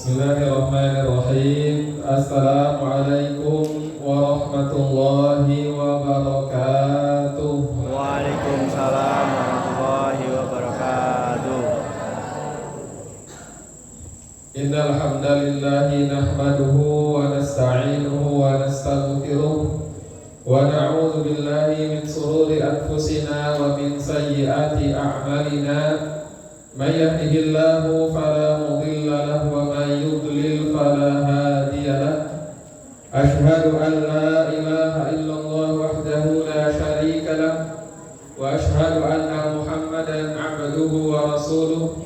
Bismillahirrahmanirrahim. Assalamualaikum warahmatullahi wabarakatuh. Waalaikumsalam warahmatullahi wabarakatuh. Innal hamdalillahi nahmaduhu wa nasta'inuhu wa nastaghfiruh wa na'udzu billahi min shururi anfusina wa min sayyiati a'malina. Man yahdihillahu fala mudilla lahu wa man yudlil fala hadiya lahu. Ashhadu an la ilaha illallah wahdahu la syarika lahu wa ashhadu anna Muhammadan 'abduhu wa rasuluh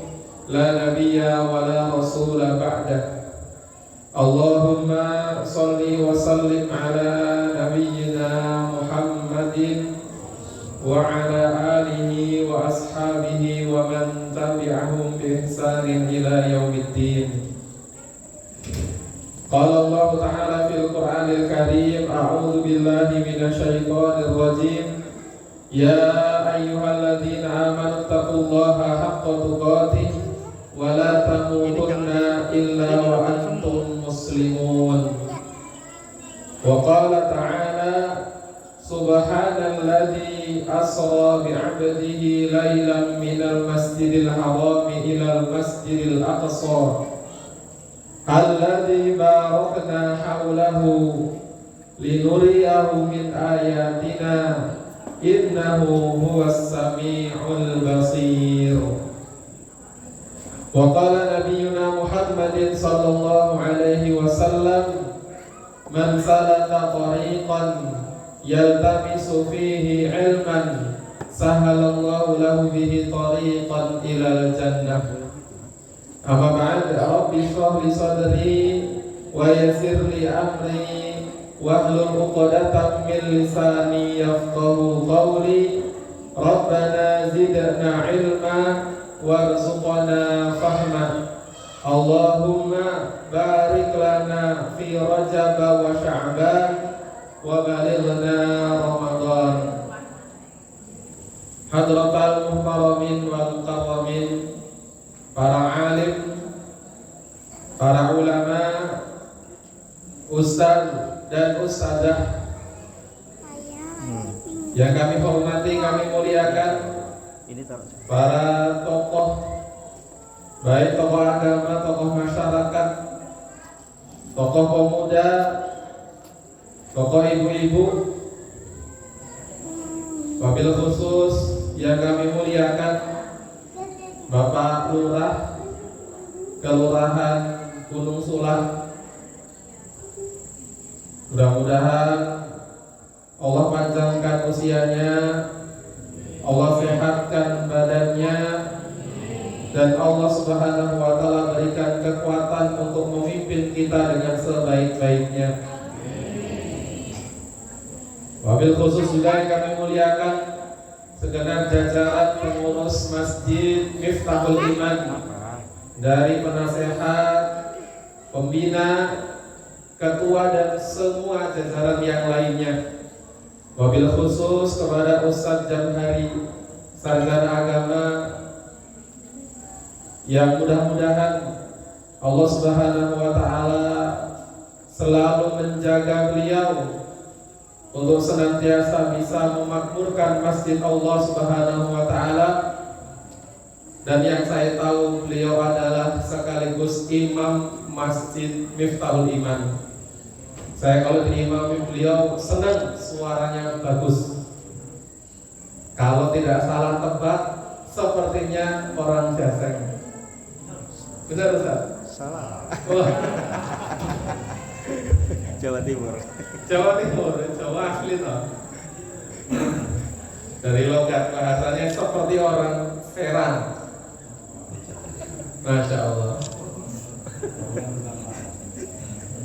la nabiyya wa la rasula ba'dah. Allahumma shalli wa sallim ala nabiyyina Muhammadin wa ala alihi wa ashabihi wa man tabi'ahum bi ihsanin ila yaumiddin. Qala Allah Ta'ala fil Qur'anil Karim, a'udzu billahi minasy syaithanir rajim. Ya ayyuhalladzina amanu taqullaha haqqa tuqatih wa la tamutunna illa wa antum muslimun. Wa qala ta'ala, subhanalladzi asra bi'abdihi lailan minal masjidil haram ilal masjidil aqsa alladzi barakna haulahu linuriyahu min ayatina innahu huwas sami'ul basir. Wa qala nabiyyuna Muhammadin sallallahu alaihi wasallam, man salaka tariqan yaltamisu fihi ilman sahalallahu lahu bihi tariqan ilal jannah. Amma ba'd, rabbi shrah li sadri wa yassir li amri wahlul 'uqdatam min lisani yafqahu qawli. Rabbana zidna ilma warzuqna fahma. Allahumma barik lana fi Rajab wa Sya'ban wa balighna Ramadan. Hadratal muhtaramin wal mukarramin, para alim, para ulama, ustaz dan ustazah yang kami hormati, kami muliakan, para tokoh, baik tokoh agama, tokoh masyarakat, tokoh pemuda, tokoh ibu-ibu, wabil khusus yang kami muliakan Bapak Lurah Kelurahan Gunung Sulang. Mudah-mudahan Allah panjangkan usianya, Allah sehatkan badannya, dan Allah Subhanahu wa Ta'ala berikan kekuatan untuk memimpin kita dengan sebaik-baiknya. Wabil khusus juga yang kami muliakan segenap jajaran pengurus Masjid Miftahul Iman, dari penasehat, pembina, ketua, dan semua jajaran yang lainnya. Wabil khusus kepada Ustadz Jamhari, sarjana agama, yang mudah-mudahan Allah Subhanahu wa Ta'ala selalu menjaga beliau untuk senantiasa bisa memakmurkan masjid Allah Subhanahu wa Ta'ala. Dan yang saya tahu, beliau adalah sekaligus imam Masjid Miftahul Iman. Saya kalau diimami beliau senang, suaranya bagus. Kalau tidak salah tebak, sepertinya orang Jaseng. Benar Ustaz? Salah. Oh. Jawa Timur, Jawa asli toh. Dari logat bahasanya seperti orang Serang. Masya Allah.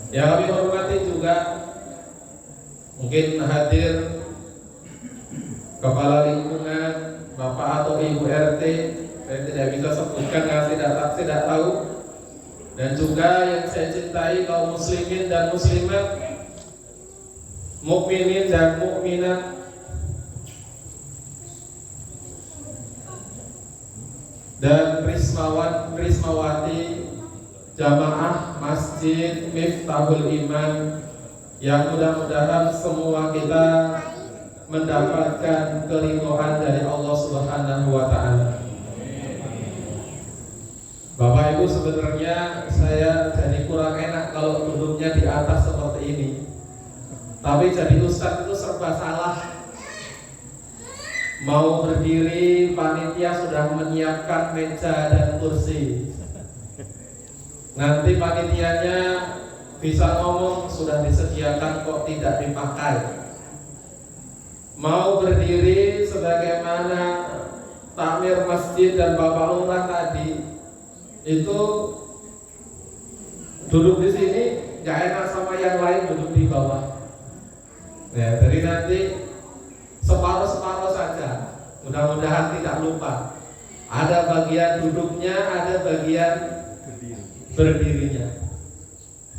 Yang kami hormati juga mungkin hadir kepala lingkungan, Bapak atau Ibu RT, saya tidak bisa sebutkan karena tidak tahu. Dan juga yang saya cintai, kaum muslimin dan muslimat, mukminin dan mukminat, dan Rismawati jamaah Masjid Miftahul Iman yang mudah-mudahan semua kita mendapatkan keridhaan dari Allah Subhanahu wa taala. Bapak Ibu, sebenarnya saya jadi kurang enak kalau duduknya di atas seperti ini. Tapi jadi ustadz itu serba salah. Mau berdiri, panitia sudah menyiapkan meja dan kursi. Nanti panitianya bisa ngomong sudah disediakan kok tidak dipakai. Mau berdiri sebagaimana takmir masjid dan Bapak Lurah tadi, itu duduk di sini nggak enak sama yang lain duduk di bawah. Ya, jadi nanti separuh-separuh saja. Mudah-mudahan tidak lupa. Ada bagian duduknya, ada bagian berdirinya.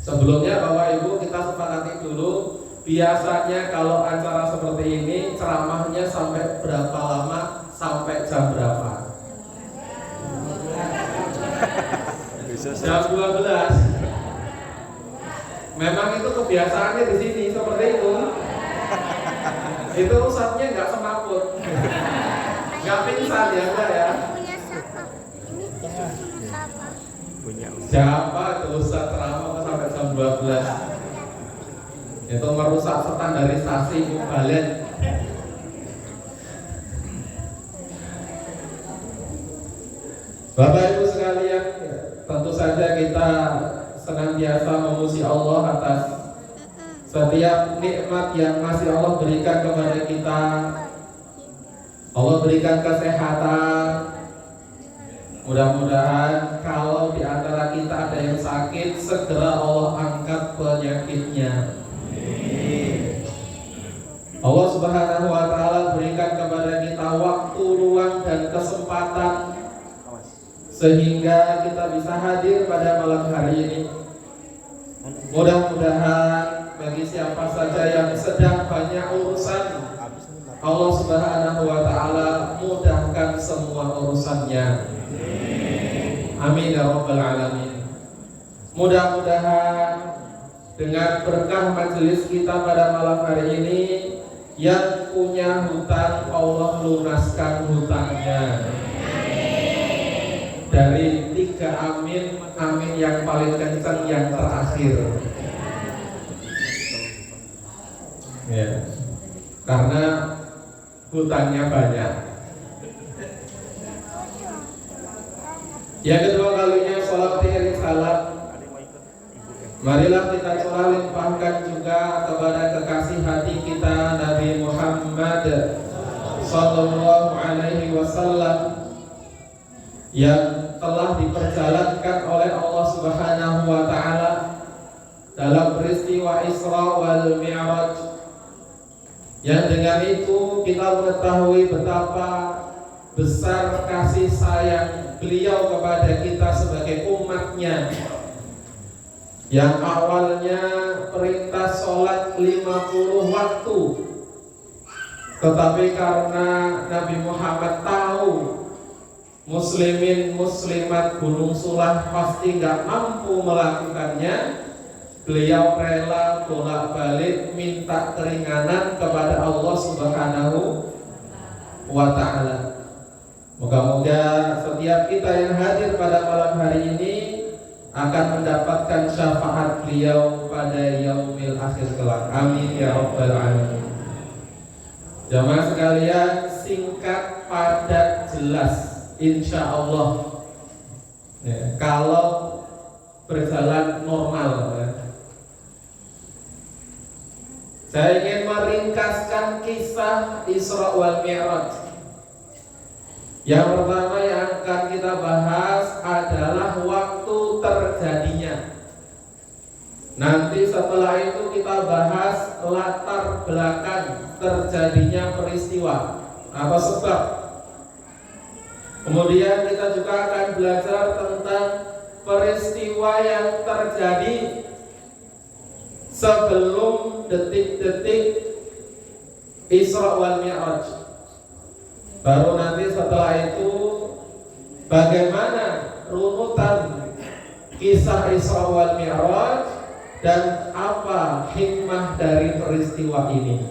Sebelumnya Bapak Ibu kita sepakati dulu. Biasanya kalau acara seperti ini ceramahnya sampai berapa lama? Sampai jam berapa? Jam 12. Memang itu kebiasaannya di sini seperti itu. Itu ustadznya nggak semaput, nggak pingsan ya enggak ya? Punya siapa? Ini punya siapa? Punya Siapa itu ustadz ceramah sampai jam 12? Itu merusak standarisasi mubalik. Bapak Ibu sekalian, tentu saja kita senantiasa memuji Allah atas setiap nikmat yang masih Allah berikan kepada kita. Allah berikan kesehatan. Mudah-mudahan kalau di antara kita ada yang sakit, segera Allah angkat penyakitnya. Allah Subhanahu wa taala berikan kepada kita waktu, ruang dan kesempatan sehingga kita bisa hadir pada malam hari ini. Mudah-mudahan bagi siapa saja yang sedang banyak urusan, Allah Subhanahu wa taala mudahkan semua urusannya. Amin ya rabbal alamin. Mudah-mudahan dengan berkah majelis kita pada malam hari ini, yang punya hutang Allah lunaskan hutangnya. Dari 3 amin, amin yang paling kencang yang terakhir. Ya, karena hutangnya banyak. Yang kedua kalinya sholat iring salat. Marilah kita curah limpahkan juga kepada kekasih hati kita Nabi Muhammad sallallahu alaihi wasallam yang telah diperjalankan oleh Allah Subhanahu wa taala dalam peristiwa Isra wal Mi'raj. Yang dengan itu kita mengetahui betapa besar kasih sayang beliau kepada kita sebagai umatnya, yang awalnya perintah sholat 50 waktu, tetapi karena Nabi Muhammad tahu muslimin muslimat Gunung Sulah pasti gak mampu melakukannya, beliau rela bolak-balik minta keringanan kepada Allah Subhanahu wa ta'ala. Moga-moga setiap kita yang hadir pada malam hari ini akan mendapatkan syafaat beliau pada yaumil akhir kelak. Amin ya rabbal alamin. Jamaah sekalian, singkat, padat, jelas, insya Allah ya, kalau berjalan normal ya. Saya ingin meringkaskan kisah Isra wal Mi'raj. Yang pertama yang akan kita bahas adalah waktu terjadinya. Nanti setelah itu kita bahas latar belakang terjadinya peristiwa, apa sebab. Kemudian kita juga akan belajar tentang peristiwa yang terjadi sebelum detik-detik Isra wal Mi'raj. Baru nanti setelah itu bagaimana runutan kisah Isra wal Mi'raj dan apa hikmah dari peristiwa ini.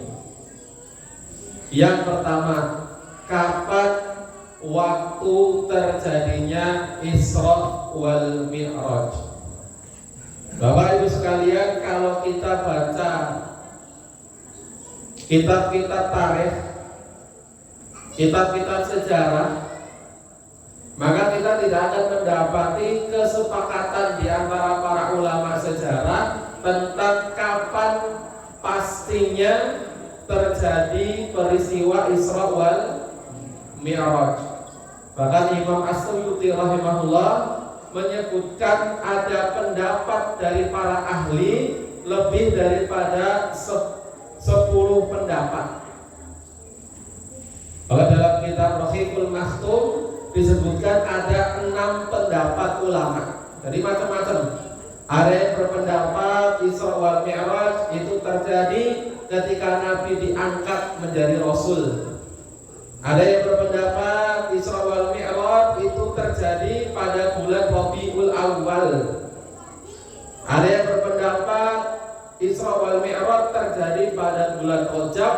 Yang pertama, kapan waktu terjadinya Isra wal Mi'raj? Bapak Ibu sekalian, kalau kita baca kitab-kitab tarikh, kitab-kitab sejarah, maka kita tidak akan mendapati kesepakatan di antara para ulama sejarah tentang kapan pastinya terjadi peristiwa Isra wal Mi'raj. Bahkan Imam As-Suyuti rahimahullah menyebutkan ada pendapat dari para ahli lebih daripada 10 pendapat. Kalau dalam kitab Rahiqul Makhtum disebutkan ada 6 pendapat ulama. Jadi macam-macam. Ada yang berpendapat Isra wal Mi'raj itu terjadi ketika Nabi diangkat menjadi Rasul. Ada yang berpendapat Isra wal Mi'raj itu terjadi pada bulan Rabiul Awal. Ada yang berpendapat Isra wal Mi'raj terjadi pada bulan Rajab,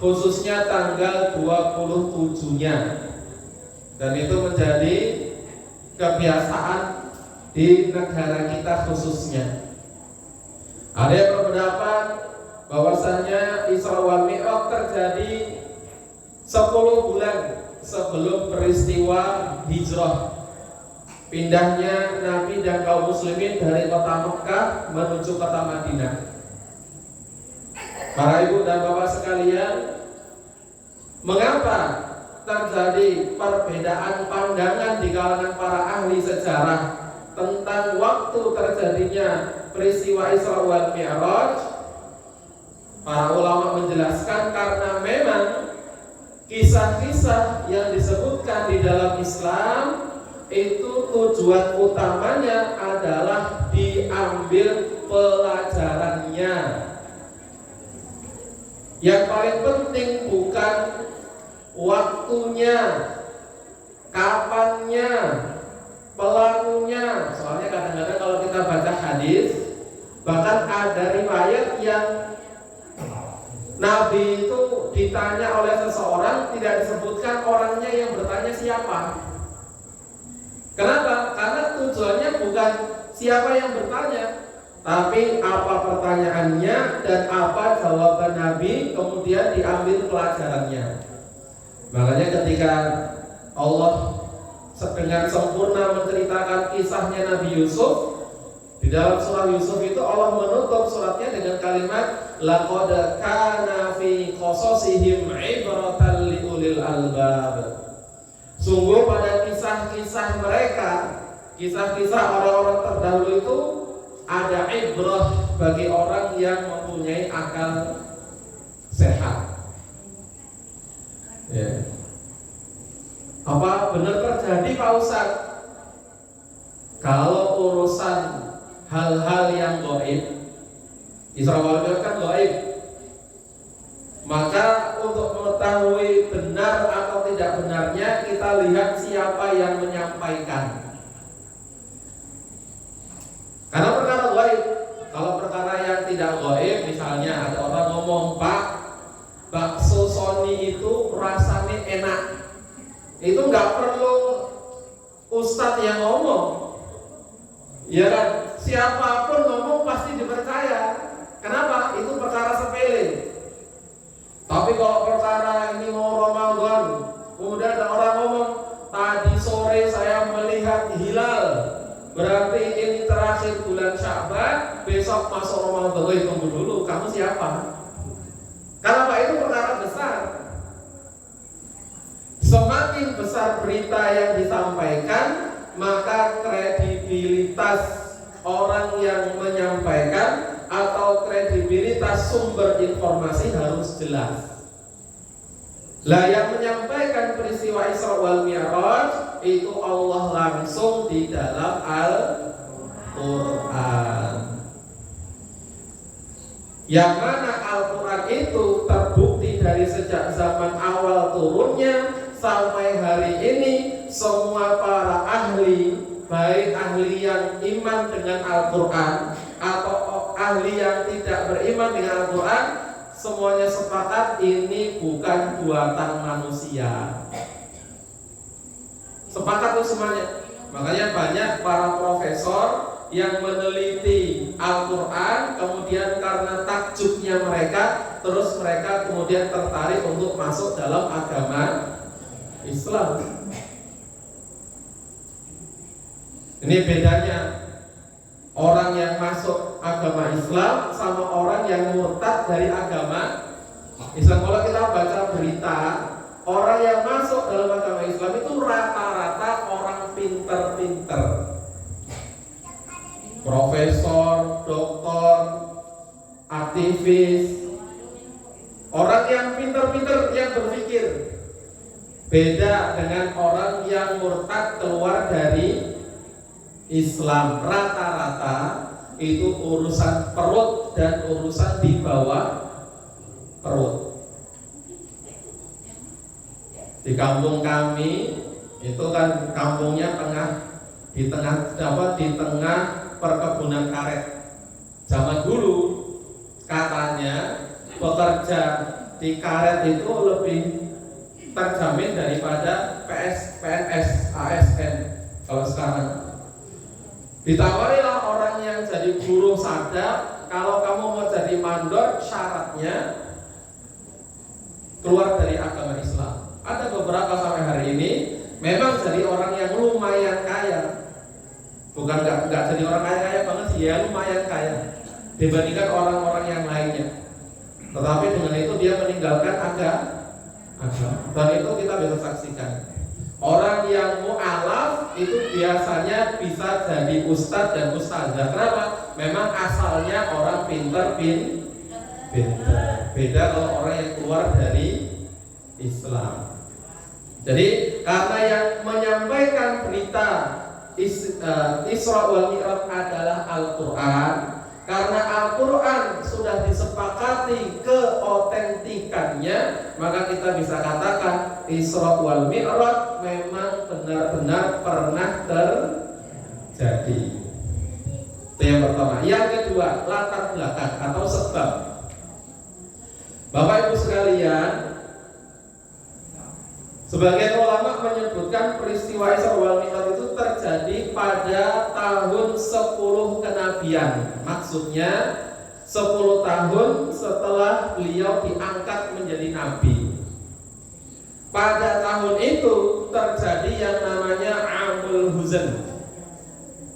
khususnya tanggal 27-nya. Dan itu menjadi kebiasaan di negara kita khususnya. Ada yang berpendapat bahwasannya Isra wal Mi'raj terjadi 10 bulan sebelum peristiwa hijrah, pindahnya Nabi dan kaum muslimin dari kota Mekah menuju kota Madinah. Para ibu dan bapak sekalian, mengapa terjadi perbedaan pandangan di kalangan para ahli sejarah tentang waktu terjadinya peristiwa Isra wal Mi'raj? Para ulama menjelaskan karena memang kisah-kisah yang disebutkan di dalam Islam itu tujuan utamanya adalah diambil pelajarannya. Yang paling penting bukan waktunya, kapannya, pelakunya. Soalnya kadang-kadang kalau kita baca hadis, bahkan ada riwayat yang Nabi itu ditanya oleh seseorang, tidak disebutkan orangnya yang bertanya siapa. Kenapa? Karena tujuannya bukan siapa yang bertanya, tapi apa pertanyaannya dan apa jawaban Nabi, kemudian diambil pelajarannya. Makanya ketika Allah dengan sempurna menceritakan kisahnya Nabi Yusuf, di dalam surah Yusuf itu Allah menutup suratnya dengan kalimat laqad kana fi qasasihim ibratan liulil albab. Sungguh pada kisah-kisah mereka, kisah-kisah orang-orang terdahulu itu ada ibrah bagi orang yang mempunyai akal sehat. Ya. Apa benar terjadi Pak Ustadz? Kalau urusan hal-hal yang gaib, Isra wal Mi'raj kan gaib, maka untuk mengetahui benar atau tidak benarnya kita lihat siapa yang menyampaikan. Karena perkara gaib, kalau perkara yang tidak gaib, misalnya ada orang ngomong, Pak, bakso Sony itu rasanya enak, itu nggak perlu ustadz yang ngomong, ya kan? Siapapun ngomong pasti dipercaya. Kenapa? Itu perkara sepele. Tapi kalau perkara ini mau Ramadan, kemudian ada orang ngomong, tadi sore saya melihat hilal, berarti ini terakhir bulan Sya'ban, besok masuk Ramadan. Tunggu dulu, kamu siapa? Kenapa? Itu perkara besar. Semakin besar berita yang disampaikan, maka kredibilitas orang yang menyampaikan atau kredibilitas sumber informasi harus jelas. Lah yang menyampaikan peristiwa Isra wal Mi'raj itu Allah langsung di dalam Al-Quran. Yang mana Al-Quran itu terbukti dari sejak zaman awal turunnya sampai hari ini, semua para ahli, baik ahli yang dengan Al-Quran atau ahli yang tidak beriman dengan Al-Quran, semuanya sepakat ini bukan buatan manusia. Sepakat tuh semuanya. Makanya banyak para profesor yang meneliti Al-Quran, kemudian karena takjubnya mereka, terus mereka kemudian tertarik untuk masuk dalam agama Islam. Ini bedanya orang yang masuk agama Islam sama orang yang murtad dari agama Islam. Kalau kita baca berita, orang yang masuk dalam agama Islam itu rata-rata orang pinter-pinter, profesor, doktor, aktivis, orang yang pinter-pinter yang berpikir. Beda dengan orang yang murtad keluar dari Islam. Rata-rata itu urusan perut dan urusan di bawah perut. Di kampung kami itu kan kampungnya di tengah perkebunan karet. Zaman dulu katanya bekerja di karet itu lebih terjamin daripada PNS, ASN kalau sekarang. Ditawarilah orang yang jadi buruh sadap, kalau kamu mau jadi mandor syaratnya keluar dari agama Islam. Ada beberapa sampai hari ini memang jadi orang yang lumayan kaya, bukan nggak jadi orang kaya banget sih, ya lumayan kaya dibandingkan orang-orang yang lainnya. Tetapi dengan itu dia meninggalkan agama, dan itu kita bisa saksikan. Orang yang mu'alaf itu biasanya bisa jadi ustadz dan ustazah. Kenapa? Memang asalnya orang pinter. Beda kalau orang yang keluar dari Islam. Jadi karena yang menyampaikan berita Isra wal Mi'raj adalah Al-Quran, karena Al-Quran sudah disepakati keotentikannya, maka kita bisa katakan Isra wal Mi'raj memang benar-benar pernah terjadi. Itu yang pertama. Yang kedua, latar belakang atau sebab. Bapak Ibu sekalian, sebagian ulama menyebutkan peristiwa Isra wal Mi'raj itu terjadi pada tahun 10 kenabian. Maksudnya 10 tahun setelah beliau diangkat menjadi nabi. Pada tahun itu terjadi yang namanya Amul Huzn,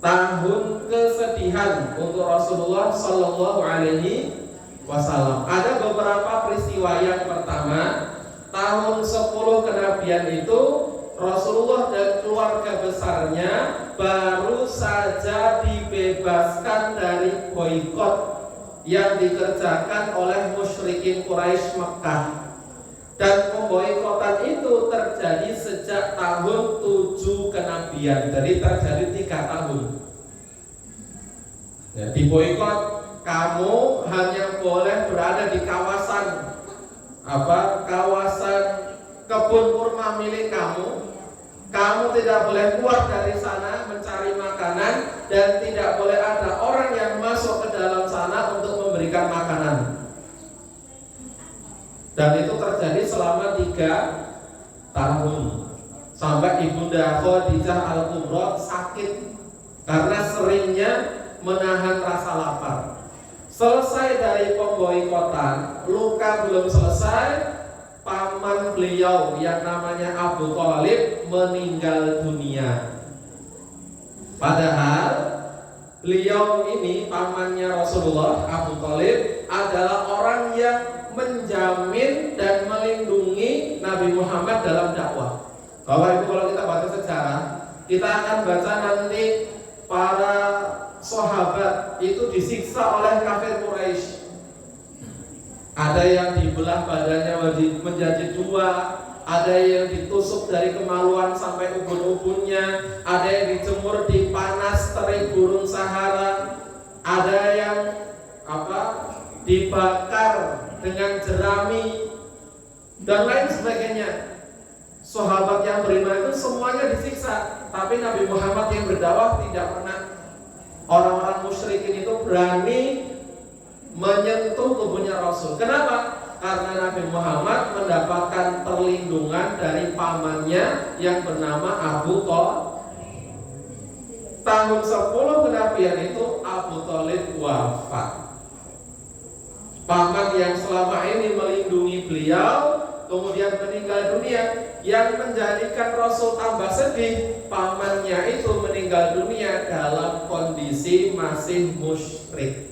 tahun kesedihan untuk Rasulullah Sallallahu Alaihi Wasallam. Ada beberapa peristiwa. Yang pertama, tahun 10 kenabian itu Rasulullah dan keluarga besarnya baru saja dibebaskan dari boikot yang dikerjakan oleh musyrikin Quraisy Mekah. Dan pemboikotan itu terjadi sejak tahun 7 kenabian. Jadi terjadi 3 tahun. Ya, diboikot, kamu hanya boleh berada di kawasan kebun kurma milik kamu. Kamu tidak boleh keluar dari sana mencari makanan, dan tidak boleh ada orang yang masuk ke dalam sana untuk memberikan makanan. Dan itu terjadi selama 3 tahun sampai Ibunda Khadijah Al-Kubra sakit karena seringnya menahan rasa lapar. Selesai dari pemboikotan, luka belum selesai, paman beliau yang namanya Abu Thalib meninggal dunia. Padahal beliau ini, pamannya Rasulullah, Abu Thalib, adalah orang yang menjamin dan melindungi Nabi Muhammad dalam dakwah. Bapak Ibu, kalau kita baca sejarah, kita akan baca nanti para sahabat itu disiksa oleh kafir Quraisy. Ada yang dibelah badannya menjadi 2, ada yang ditusuk dari kemaluan sampai ubun-ubunnya, ada yang dijemur di panas terik gurun Sahara, ada yang dibakar dengan jerami dan lain sebagainya. Sahabat yang beriman itu semuanya disiksa, tapi Nabi Muhammad yang berdakwah tidak pernah orang-orang musyrikin itu berani menyentuh tubuhnya Rasul. Kenapa? Karena Nabi Muhammad mendapatkan perlindungan dari pamannya yang bernama Abu Thalib. Tahun 10 kenabian itu Abu Thalib wafat. Paman yang selama ini melindungi beliau kemudian meninggal dunia. Yang menjadikan Rasul tambah sedih, pamannya itu meninggal dunia dalam kondisi masih musyrik.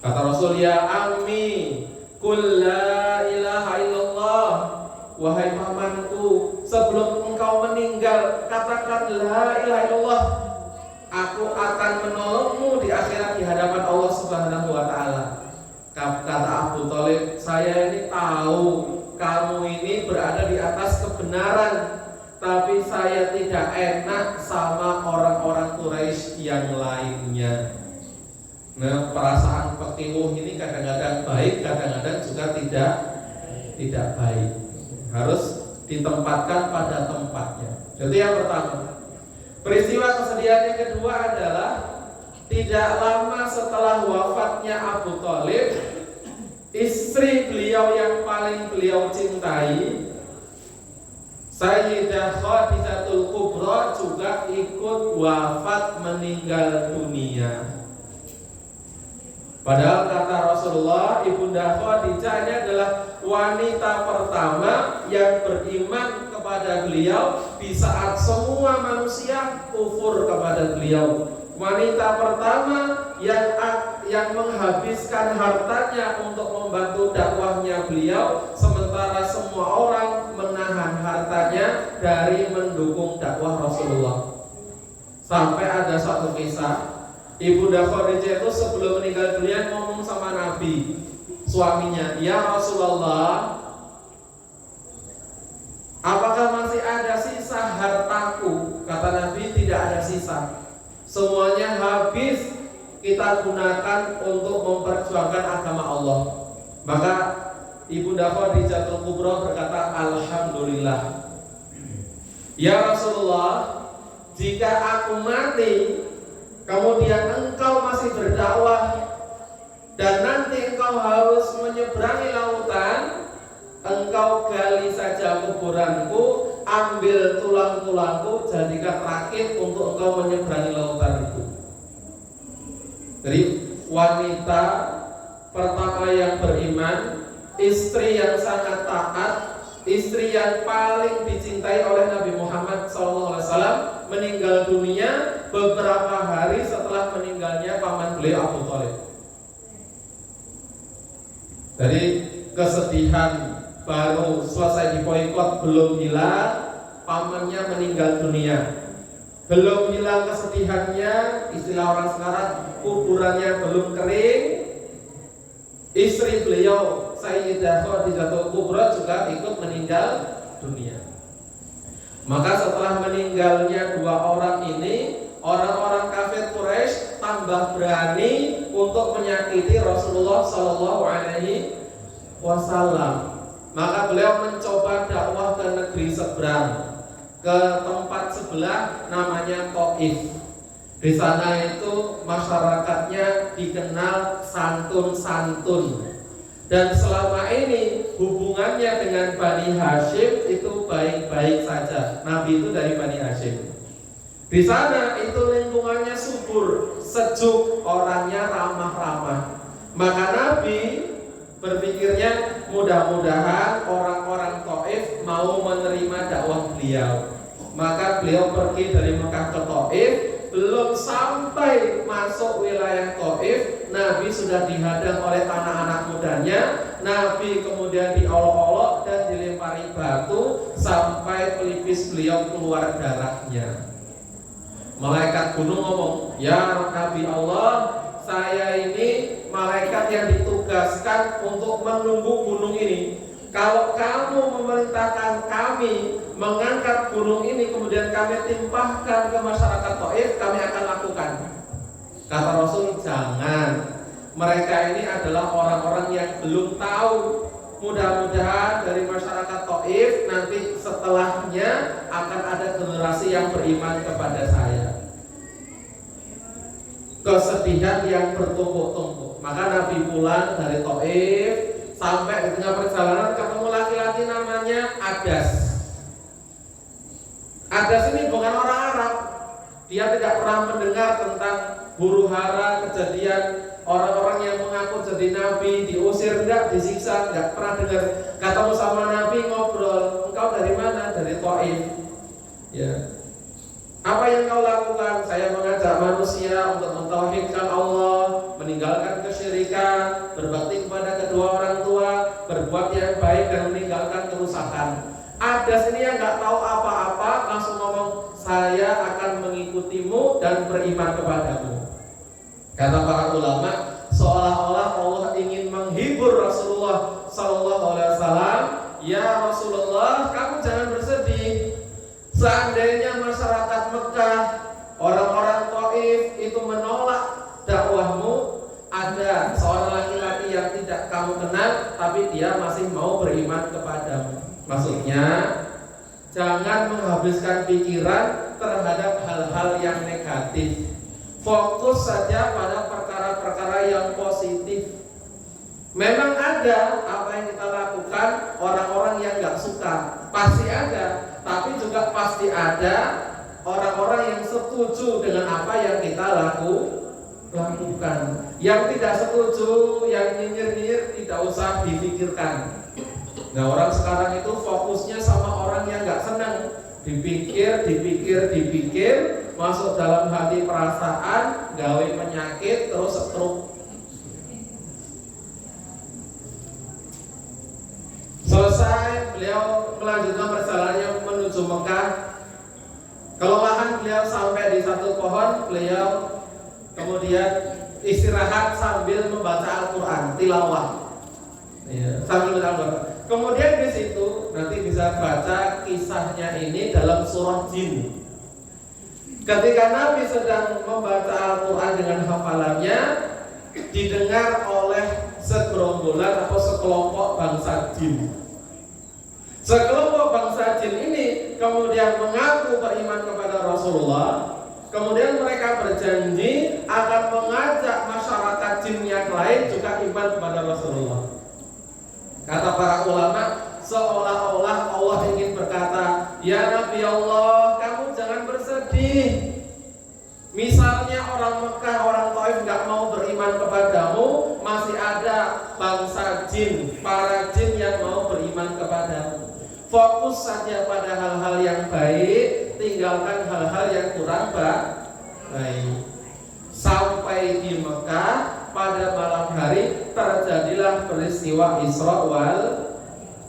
Kata Rasul, ya ammi, qul la ilaha illallah. Wahai pamanku, sebelum engkau meninggal, katakan la ilaha illallah. Aku akan menolongmu di akhirat di hadapan Allah Subhanahu wa taala. Kata Abu Thalib, saya ini tahu kamu ini berada di atas kebenaran, tapi saya tidak enak sama orang-orang Quraisy yang lainnya. Nah, perasaan pekiwuh ini kadang-kadang baik, kadang-kadang juga tidak baik. Harus ditempatkan pada tempatnya. Jadi yang pertama, peristiwa kesedihan yang kedua adalah tidak lama setelah wafatnya Abu Thalib, istri beliau yang paling beliau cintai, Sayyidah Khadijatul Kubra juga ikut wafat meninggal dunia. Padahal kata Rasulullah, Ibunda Khadijah ini adalah wanita pertama yang beriman kepada beliau di saat semua manusia kufur kepada beliau. Wanita pertama yang menghabiskan hartanya untuk membantu dakwahnya beliau, sementara semua orang menahan hartanya dari mendukung dakwah Rasulullah. Sampai ada satu kisah, Ibunda Khadijah itu sebelum meninggal dunia ngomong sama Nabi, suaminya, ya Rasulullah, apakah masih ada sisa hartaku? Kata Nabi, tidak ada sisa. Semuanya habis kita gunakan untuk memperjuangkan agama Allah. Maka Ibunda Khadijatul Kubra berkata, alhamdulillah. Ya Rasulullah, jika aku mati kemudian engkau masih berdakwah dan nanti engkau harus menyeberangi lautan, engkau gali saja kuburanku, ambil tulang-tulangku, jadikan rakit untuk engkau menyeberangi lautan itu. Jadi wanita pertama yang beriman, istri yang sangat taat, istri yang paling dicintai oleh Nabi Muhammad SAW, meninggal dunia beberapa hari setelah meninggalnya paman beliau Abu Thalib. Jadi kesedihan baru selesai diboikot belum hilang, pamannya meninggal dunia. Belum hilang kesedihannya, istilah orang sekarang, kuburannya belum kering. Istri beliau Sayyidah Khadijatul Kubra juga ikut meninggal dunia. Maka setelah meninggalnya dua orang ini, orang-orang kafir Quraisy tambah berani untuk menyakiti Rasulullah Shallallahu Alaihi Wasallam. Maka beliau mencoba dakwah ke negeri seberang, ke tempat sebelah namanya Taif. Di sana itu masyarakatnya dikenal santun-santun. Dan selama ini hubungannya dengan Bani Hashim itu baik-baik saja. Nabi itu dari Bani Hashim. Di sana itu lingkungannya subur, sejuk, orangnya ramah-ramah. Maka Nabi berpikirnya mudah-mudahan orang-orang Taif mau menerima dakwah beliau. Maka beliau pergi dari Mekah ke Taif. Belum sampai masuk wilayah Taif, Nabi sudah dihadang oleh anak-anak mudanya. Nabi kemudian diolok-olok dan dilempari batu sampai pelipis beliau keluar darahnya. Malaikat gunung ngomong, ya Nabi Allah, saya ini malaikat yang ditugaskan untuk menunggu gunung ini. Kalau kamu memerintahkan kami mengangkat gunung ini, kemudian kami timpahkan ke masyarakat Taif, kami akan lakukan. Kata Rasul, jangan. Mereka ini adalah orang-orang yang belum tahu. Mudah-mudahan dari masyarakat Taif nanti setelahnya akan ada generasi yang beriman kepada saya. kesedihan yang bertumpuk-tumpuk. Maka Nabi pulang dari Thaif, sampai di tengah perjalanan ketemu laki-laki namanya Adas. Adas ini bukan orang Arab. Dia tidak pernah mendengar tentang huru-hara kejadian orang-orang yang mengaku jadi nabi, diusir enggak, disiksa, enggak pernah dengar. Ketemu sama Nabi, ngobrol, engkau dari mana? Dari Thaif. Ya. Apa yang kau lakukan? Saya mengajak manusia untuk mentauhidkan Allah, meninggalkan kesyirikan, berbakti kepada kedua orang tua, berbuat yang baik dan meninggalkan kerusakan. Ada sini yang nggak tahu apa-apa langsung ngomong, saya akan mengikutimu dan beriman kepadamu. Kata para ulama, seolah-olah Allah ingin menghibur Rasulullah Sallallahu Alaihi Wasallam. Ya Rasulullah, kamu jangan bersedih. Seandainya masyarakat Mekah, orang-orang Thaif itu menolak dakwahmu, ada seorang laki-laki yang tidak kamu kenal, tapi dia masih mau beriman kepadamu. Maksudnya, jangan menghabiskan pikiran terhadap hal-hal yang negatif. Fokus saja pada perkara-perkara yang positif. Memang ada apa yang kita lakukan, orang-orang yang gak suka, pasti ada. Tapi juga pasti ada orang-orang yang setuju dengan apa yang kita lakukan. Yang tidak setuju, yang nyinyir-nyinyir, tidak usah difikirkan. Nah, orang sekarang itu fokusnya sama orang yang gak senang. Dipikir, masuk dalam hati perasaan, gawe penyakit, terus stroke. Selesai, beliau melanjutkan perjalanannya menuju Mekah. Kelelahan beliau sampai di satu pohon, beliau kemudian istirahat sambil membaca Al-Quran, tilawah. Sambil membaca Al-Quran. Kemudian di situ nanti bisa baca kisahnya ini dalam surah Jin. Ketika Nabi sedang membaca Al-Quran dengan hafalannya, didengar oleh segerombolan atau sekelompok bangsa jin. Sekelompok bangsa jin ini kemudian mengaku beriman kepada Rasulullah. Kemudian mereka berjanji akan mengajak masyarakat jin yang lain juga iman kepada Rasulullah. Kata para ulama, seolah-olah Allah ingin berkata, ya Nabi Allah, kamu jangan bersedih. Misalnya orang Mekah, orang Thaif gak mau beriman kepadamu, masih ada bangsa jin, para jin yang mau beriman kepadamu. Fokus saja pada hal-hal yang baik, tinggalkan hal-hal yang kurang baik. Sampai di Mekah, pada malam hari terjadilah peristiwa Isra wal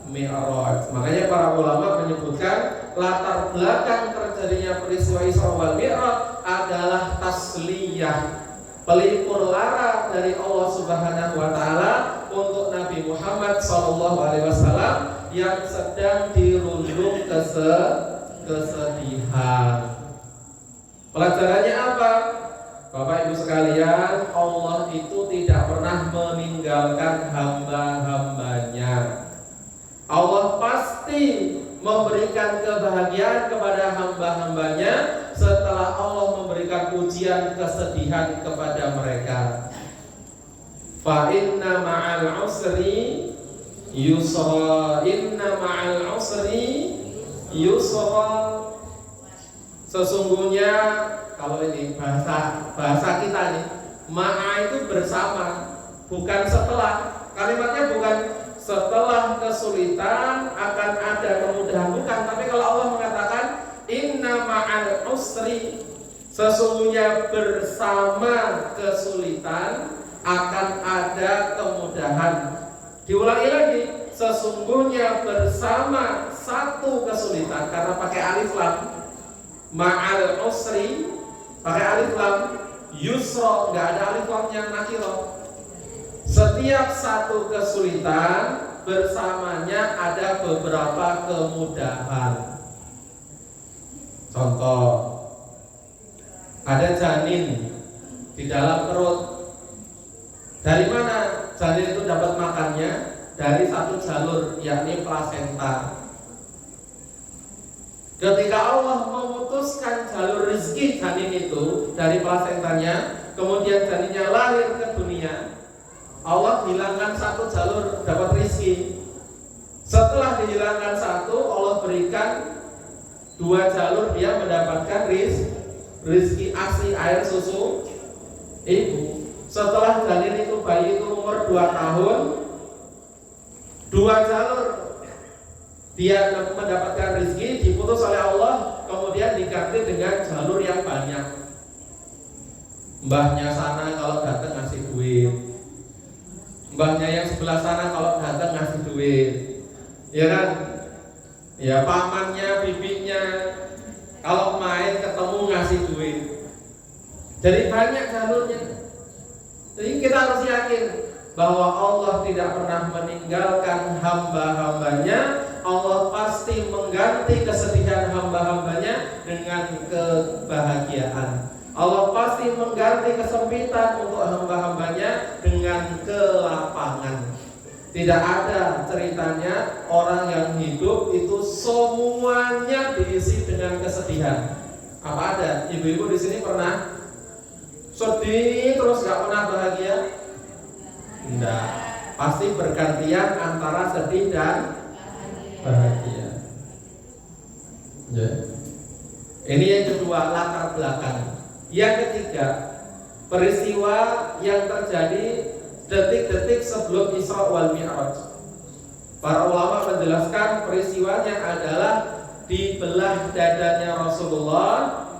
Mi'raj. Makanya para ulama menyebutkan latar belakang terjadinya peristiwa Isra wal Mi'raj adalah tasliyah, pelipur lara dari Allah Subhanahu wa taala untuk Nabi Muhammad sallallahu alaihi wasallam yang sedang dirundung kesedihan. Pelajarannya apa? Bapak Ibu sekalian, Allah itu tidak pernah meninggalkan hamba-hambanya. Allah pasti memberikan kebahagiaan kepada hamba-hambanya setelah Allah memberikan ujian kesedihan kepada mereka. Fa inna ma'al usri yusra, inna ma'al usri yusra. Sesungguhnya kalau ini bahasa kita nih, ma'a itu bersama, bukan setelah. Kalimatnya bukan setelah kesulitan akan ada kemudahan, bukan. Tapi kalau Allah mengatakan inna ma'al usri, sesungguhnya bersama kesulitan akan ada kemudahan. Diulangi lagi, sesungguhnya bersama satu kesulitan, karena pakai alif lam. Ma'al usri pakai alif lam, yusra nggak ada alif lamnya, nakirah. Setiap satu kesulitan bersamanya ada beberapa kemudahan. Contoh, ada janin di dalam perut. Dari mana janin itu dapat makannya? Dari satu jalur, yakni plasenta. Ketika Allah memutuskan jalur rezeki janin itu dari plasentanya, kemudian janinnya lahir ke dunia, Allah hilangkan satu jalur dapat rezeki. Setelah dihilangkan satu, Allah berikan dua jalur dia mendapatkan rezeki asli air susu ibu. Setelah janin itu bayi itu umur 2 tahun, dua jalur dia mendapatkan rezeki diputus oleh Allah, kemudian diganti dengan jalur yang banyak. Mbahnya sana kalau datang ngasih duit, mbahnya yang sebelah sana kalau datang ngasih duit, ya kan? Ya pamannya, bibinya kalau main ketemu ngasih duit. Jadi banyak jalurnya. Jadi kita harus yakin bahwa Allah tidak pernah meninggalkan hamba-hambanya. Allah pasti mengganti kesedihan hamba-hambanya dengan kebahagiaan. Allah pasti mengganti kesempitan untuk hamba-hambanya dengan kelapangan. Tidak ada ceritanya orang yang hidup itu semuanya diisi dengan kesedihan. Apa ada? Ibu-ibu di sini pernah sedih terus gak pernah bahagia? Tidak. Pasti bergantian antara sedih dan bahagia. Ya. Ini yang kedua, latar belakang. Yang ketiga, peristiwa yang terjadi detik-detik sebelum Isra wal Mi'raj. Para ulama menjelaskan peristiwanya adalah dibelah dadanya Rasulullah,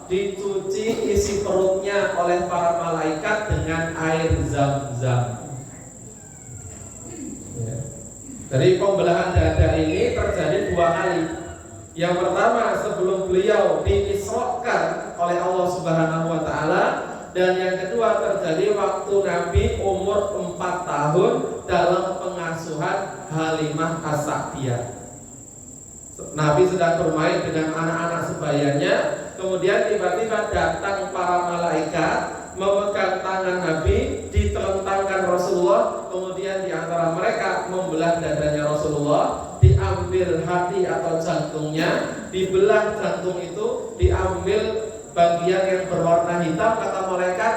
dicuci isi perutnya oleh para malaikat dengan air Zam-Zam. Ya. Dari pembelahan dada ini terjadi 2 kali. Yang pertama sebelum beliau diisrokan oleh Allah Subhanahu wa taala, dan yang kedua terjadi waktu Nabi umur 4 tahun dalam pengasuhan Halimah As-Sa'diyah. Nabi sedang bermain dengan anak-anak sebayanya, kemudian tiba-tiba datang para malaikat memegang tangan Nabi, ditelentangkan Rasulullah, kemudian di antara mereka membelah dadanya Rasulullah, diambil hati atau jantungnya, dibelah jantung itu, diambil bagian yang berwarna hitam, kata malaikat,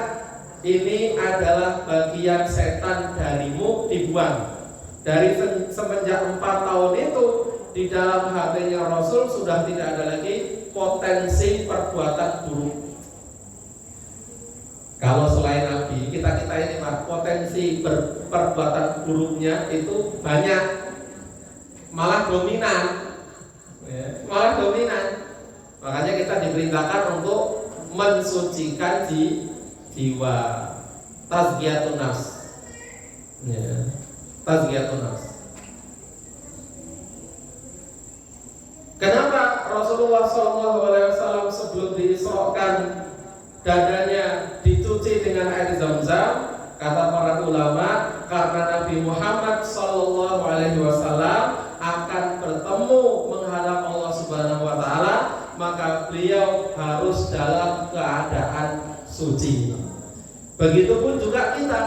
ini adalah bagian setan darimu, dibuang. Dari semenjak 4 tahun itu, di dalam hatinya Rasul sudah tidak ada lagi potensi perbuatan buruk. Kalau selain Nabi, kita ini potensi perbuatan buruknya itu banyak, malah dominan, ya, malah dominan. Makanya kita diperintahkan untuk mensucikan jiwa, tazkiyatun nafs, ya, tazkiyatun nafs. Kenapa Rasulullah SAW sebelum diisrokan dadanya dicuci dengan air Zam-Zam? Kata para ulama, karena Nabi Muhammad SAW akan bertemu menghadap Allah Subhanahu wa taala, maka beliau harus dalam keadaan suci. Begitupun juga kita,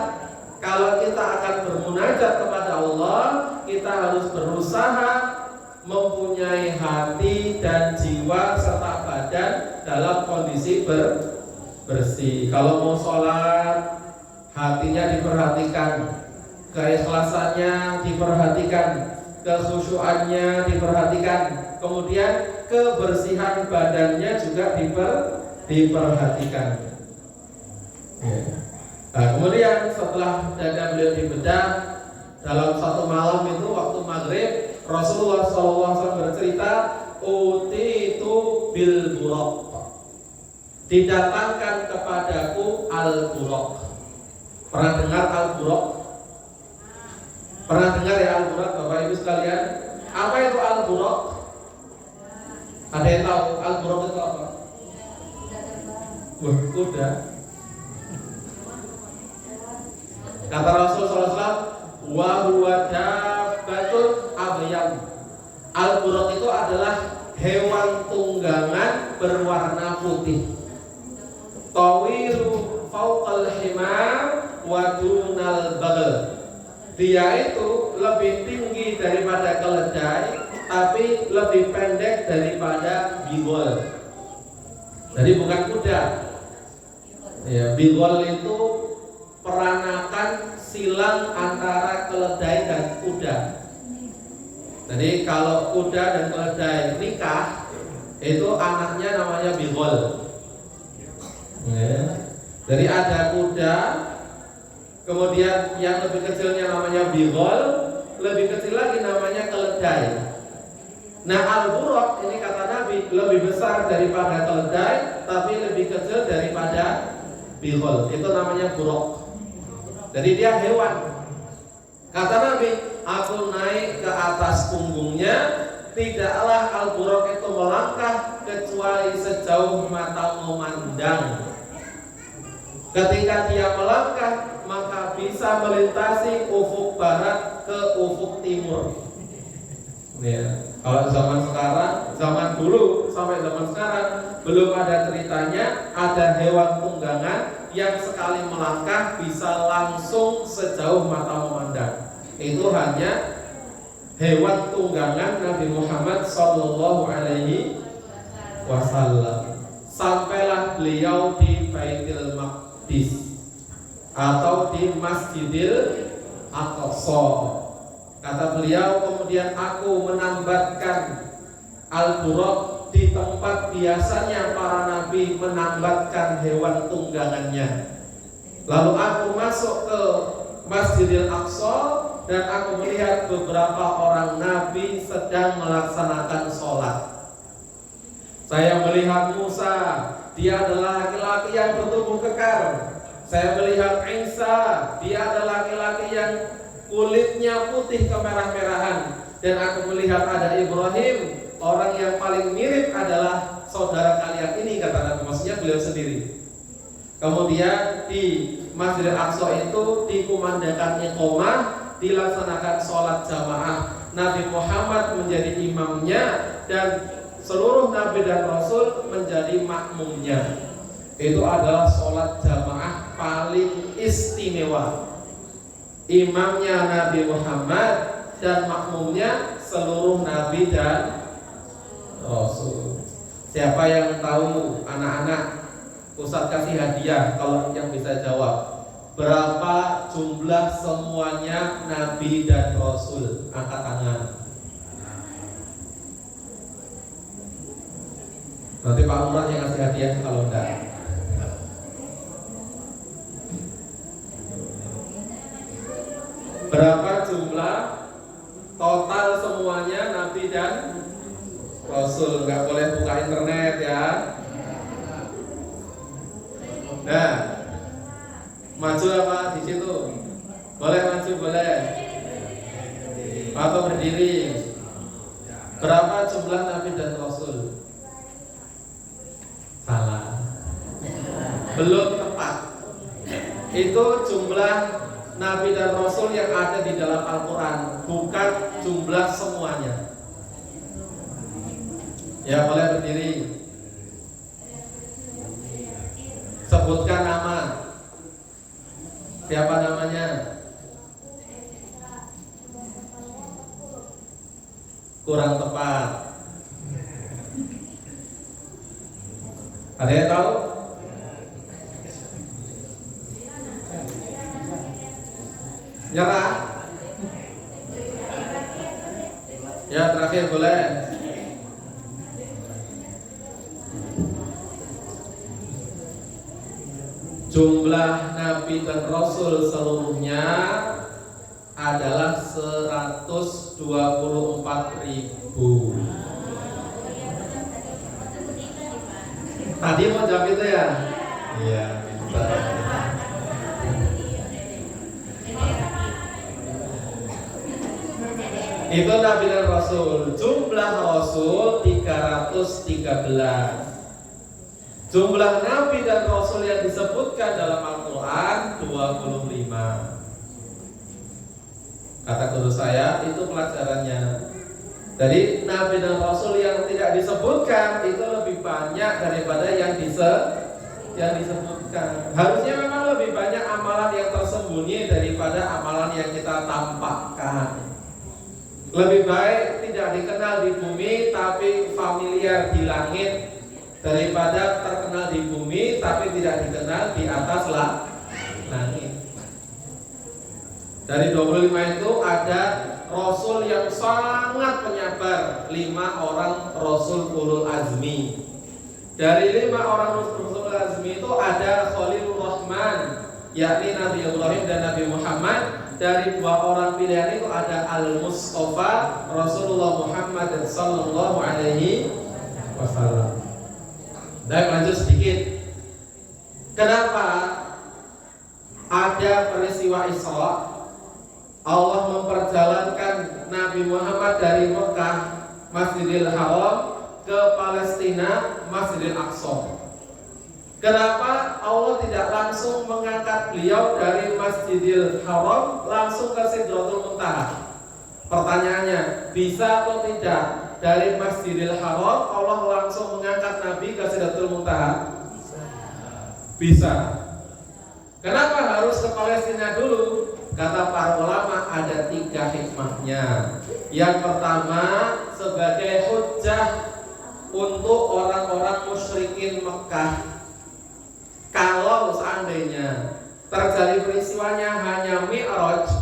kalau kita akan bermunajat kepada Allah, kita harus berusaha mempunyai hati dan jiwa serta badan dalam kondisi bersih. Kalau mau sholat, hatinya diperhatikan, keikhlasannya diperhatikan, kekhusyuannya diperhatikan, kemudian kebersihan badannya juga diperhatikan. Ya. Nah, kemudian setelah dada beliau dibedah, dalam satu malam itu waktu maghrib, Rasulullah SAW bercerita, utitu bil buraq, didatangkan kepadaku al-buraq. Pernah dengar al-buraq? Pernah dengar ya al-buraq, Bapak Ibu sekalian? Apa itu al-buraq? Ada yang tahu al-buraq itu apa? Wah, kuda. Kata Rasulullah SAW, wa huwa dabbatun abyad. Al-buraq itu adalah hewan tunggangan berwarna putih. Tawilu fawqal himar wa dunal baghl. Dia itu lebih tinggi daripada keledai, tapi lebih pendek pendek daripada bigol. Jadi bukan kuda. Ya, bigol itu peranakan silang antara keledai dan kuda. Jadi kalau kuda dan keledai nikah, itu anaknya namanya bigol. Ya. Jadi ada kuda, kemudian yang lebih kecilnya namanya bigol, lebih kecil lagi namanya keledai. Nah, al-buraq ini kata Nabi lebih besar daripada keledai, tapi lebih kecil daripada bigol. Itu namanya buraq. Jadi dia hewan. Kata Nabi, aku naik ke atas punggungnya, tidaklah al-buraq itu melangkah kecuali sejauh mata memandang. Ketika dia melangkah, maka bisa melintasi ufuk barat ke ufuk timur. Ya. Kalau zaman dulu sampai zaman sekarang belum ada ceritanya ada hewan tunggangan yang sekali melangkah bisa langsung sejauh mata memandang. Itu hanya hewan tunggangan Nabi Muhammad Sallallahu Alaihi Wasallam. Sampailah beliau di Baitul Maqdis atau di Masjidil Aqsa. Kata beliau, kemudian aku menambatkan al-buraq di tempat biasanya para nabi menambatkan hewan tunggangannya. Lalu aku masuk ke Masjidil Aqsa dan aku melihat beberapa orang nabi sedang melaksanakan sholat. Saya melihat Musa, dia adalah laki-laki yang bertubuh kekar. Saya melihat Isa, dia adalah laki-laki yang kulitnya putih kemerah-merahan. Dan aku melihat ada Ibrahim, orang yang paling mirip adalah saudara kalian ini, kata Nabi, maksudnya beliau sendiri. Kemudian di Masjidil Aqsa itu dikumandangkan iqamah, dilaksanakan sholat jamaah. Nabi Muhammad menjadi imamnya dan seluruh nabi dan rasul menjadi makmumnya. Itu adalah sholat jamaah paling istimewa. Imamnya Nabi Muhammad dan makmumnya seluruh nabi dan rasul. Siapa yang tahu, anak-anak, Ustaz kasih hadiah kalau yang bisa jawab. Berapa jumlah semuanya nabi dan rasul? Angkat tangan. Nanti Pak Umar yang kasih hadiah kalau enggak. Berapa jumlah total semuanya nabi dan rasul? Nggak boleh buka internet ya. Nah, maju apa di situ? Boleh maju, boleh. Atau berdiri. Berapa jumlah nabi dan rasul? Salah. Belum tepat. Itu jumlah nabi dan rasul yang ada di dalam Al-Quran, bukan jumlah semuanya. Ya, boleh berdiri. Sebutkan nama. Siapa namanya? Kurang tepat. Ada yang tahu? Nyerah? Ya, terakhir boleh. Jumlah nabi dan rasul seluruhnya adalah 124.000. Tadi mau jawab itu ya? Iya. Itu nabi dan rasul. Jumlah rasul 313. Jumlah nabi dan rasul yang disebutkan dalam Al-Quran 25. Kata guru saya, itu pelajarannya. Jadi nabi dan rasul yang tidak disebutkan itu lebih banyak daripada yang disebutkan. Harusnya memang lebih banyak amalan yang tersembunyi daripada amalan yang kita tampakkan. Lebih baik tidak dikenal di bumi tapi familiar populer di langit daripada terkenal di bumi tapi tidak dikenal di atas langit. Dari 25 itu ada Rasul yang sangat penyabar, 5 orang Rasul ulul azmi. Dari 5 orang Rasul ulul azmi itu ada Khalilur Rahman, yakni Nabi Ibrahim dan Nabi Muhammad. Dari 2 orang pilihan itu ada Al-Mustafa, Rasulullah Muhammad sallallahu alaihi wasallam. Dan lanjut sedikit. Kenapa ada peristiwa Isra? Allah memperjalankan Nabi Muhammad dari Mekah, Masjidil Haram, ke Palestina, Masjidil Aqsa. Kenapa Allah tidak langsung mengangkat beliau dari Masjidil Haram langsung ke Sidratul Muntaha? Pertanyaannya, bisa atau tidak dari Masjidil Haram Allah langsung mengangkat Nabi ke Sidratul Muntaha? Bisa. Kenapa harus ke Palestina dulu? Kata para ulama ada 3 hikmahnya. Yang pertama, sebagai hujjah untuk orang-orang musyrikin Mekah. Kalau seandainya terjadi peristiwanya hanya Mi'raj,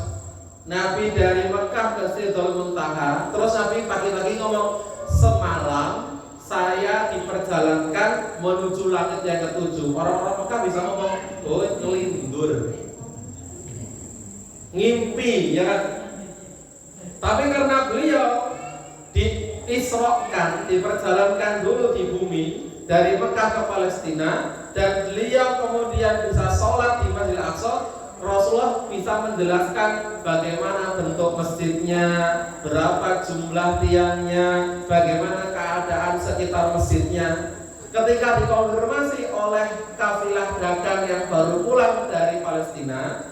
Nabi dari Mekah ke Sidratul Muntaha, terus Nabi pagi-pagi ngomong, semalam saya diperjalankan menuju langit yang ke-7. Orang-orang Mekah bisa ngomong, oh ngelindur, ngimpi, ya kan? Tapi karena beliau diisrokan, diperjalankan dulu di bumi dari Mekah ke Palestina, dan beliau kemudian bisa sholat di Masjidil Aqsa, Rasulullah bisa menjelaskan bagaimana bentuk masjidnya, berapa jumlah tiangnya, bagaimana keadaan sekitar masjidnya. Ketika dikonfirmasi oleh kafilah dagang yang baru pulang dari Palestina,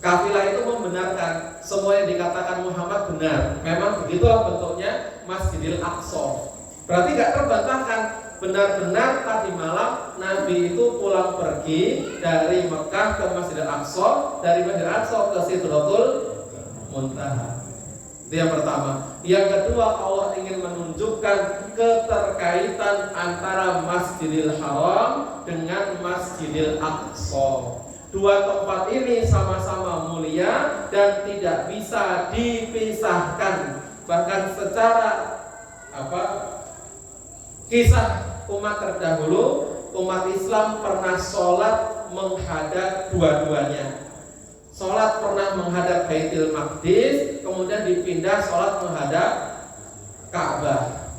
kafilah itu membenarkan semua yang dikatakan Muhammad benar. Memang begitulah bentuknya Masjidil Aqsa. Berarti gak terbantahkan, benar-benar tadi malam Nabi itu pulang pergi dari Mekah ke Masjidil Aqsa, dari Masjidil Aqsa ke Sidratul Muntaha. Itu yang pertama. Yang kedua, Allah ingin menunjukkan keterkaitan antara Masjidil Haram dengan Masjidil Aqsa. 2 tempat ini sama-sama mulia dan tidak bisa dipisahkan. Bahkan secara kisah umat terdahulu, umat Islam pernah sholat menghadap dua-duanya. Sholat pernah menghadap Baitul Maqdis, kemudian dipindah sholat menghadap Ka'bah.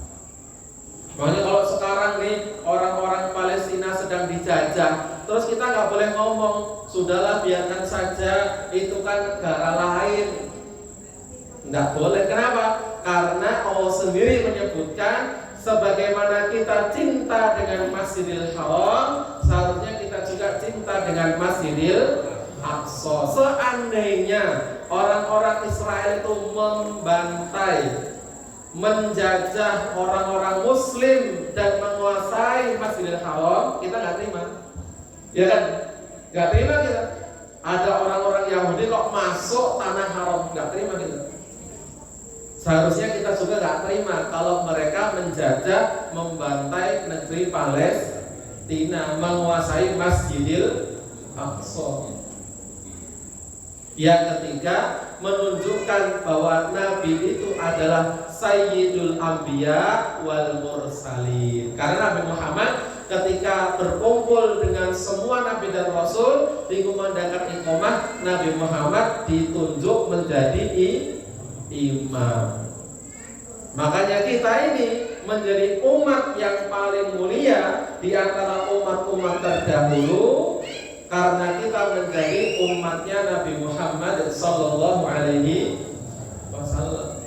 Makanya kalau sekarang nih orang-orang Palestina sedang dijajah, terus kita nggak boleh ngomong, sudahlah biarkan saja, itu kan negara lain. Nggak boleh. Kenapa? Karena Allah sendiri menyebutkan, sebagaimana kita cinta dengan Masjidil Haram, seharusnya kita juga cinta dengan Masjidil Aqsa. Seandainya orang-orang Israel itu membantai, menjajah orang-orang Muslim dan menguasai Masjidil Haram, kita nggak terima, ya kan? Nggak terima kita. Ada orang-orang Yahudi kok masuk tanah haram, nggak terima kita. Seharusnya kita juga nggak terima kalau mereka menjajah, membantai negeri Palestina, menguasai Masjidil Aqsa. Yang ketiga, menunjukkan bahwa Nabi itu adalah Sayyidul Anbiya wal Mursalin. Karena Nabi Muhammad ketika berkumpul dengan semua Nabi dan Rasul dikumandangkan iqamah, Nabi Muhammad ditunjuk menjadi imam. Makanya kita ini menjadi umat yang paling mulia di antara umat-umat terdahulu, karena kita menjadi umatnya Nabi Muhammad sallallahu alaihi wasallam.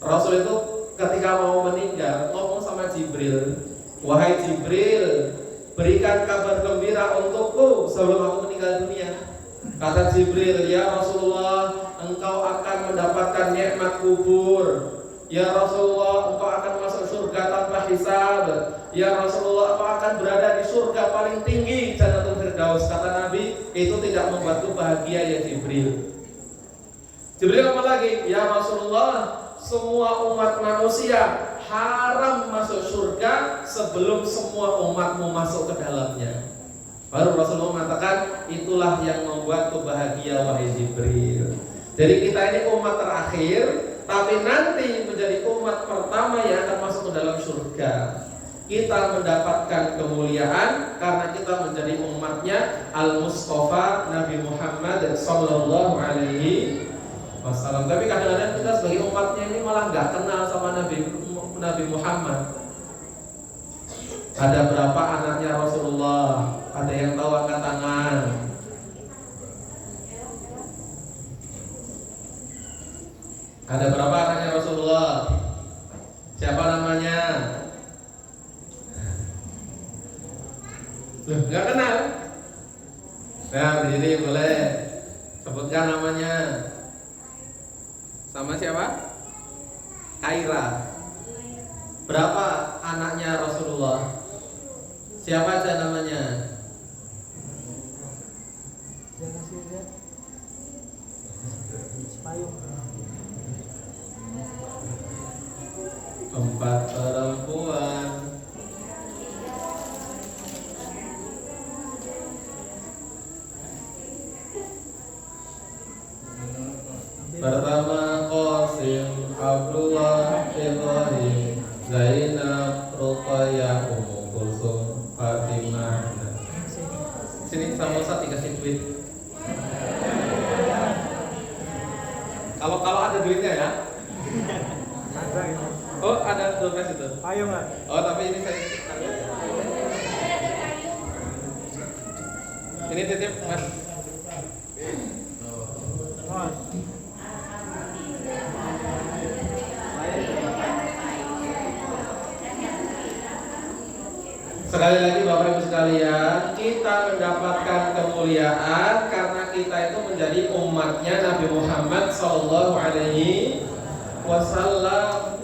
Rasul itu ketika mau meninggal ngomong sama Jibril, wahai Jibril, berikan kabar gembira untukku sebelum aku meninggal dunia. Kata Jibril, ya Rasulullah, engkau akan mendapatkan nikmat kubur. Ya Rasulullah, engkau akan masuk surga tanpa hisab. Ya Rasulullah, engkau akan berada di surga paling tinggi, Jannatul Firdaus. Kata Nabi, itu tidak membuatku bahagia ya Jibril. Jibril apa lagi? Ya Rasulullah, semua umat manusia haram masuk surga sebelum semua umatmu masuk ke dalamnya. Baru Rasulullah mengatakan, itulah yang membuatku bahagia wahai Jibril. Jadi kita ini umat terakhir, tapi nanti menjadi umat pertama yang akan masuk ke dalam surga. Kita mendapatkan kemuliaan karena kita menjadi umatnya Al-Mustafa Nabi Muhammad sallallahu alaihi wasallam. Tapi kadang-kadang kita sebagai umatnya ini malah nggak kenal sama Nabi Muhammad. Ada berapa anaknya Rasulullah? Ada yang tahu angkat tangan? Ada berapa anaknya Rasulullah? Siapa namanya? Nggak kenal? Nah, berdiri boleh. Sebutkan namanya. Sama siapa? Kaira. Berapa anaknya Rasulullah? Siapa aja namanya? Empat perempuan. Pertama Qasim, Abdullah, Ibrahim, Zainab, Ruqayyah, Ummu Kulsum, Fatimah. Sini sama Ustaz dikasih duit. Kalau ada duitnya ya. Oh, ada dompet itu. Ayo nggak? Oh, tapi ini saya. Ini titip Mas. Sekali lagi Bapak Ibu sekalian, kita mendapatkan kemuliaan karena kita itu menjadi umatnya Nabi Muhammad sallallahu alaihi wasallam.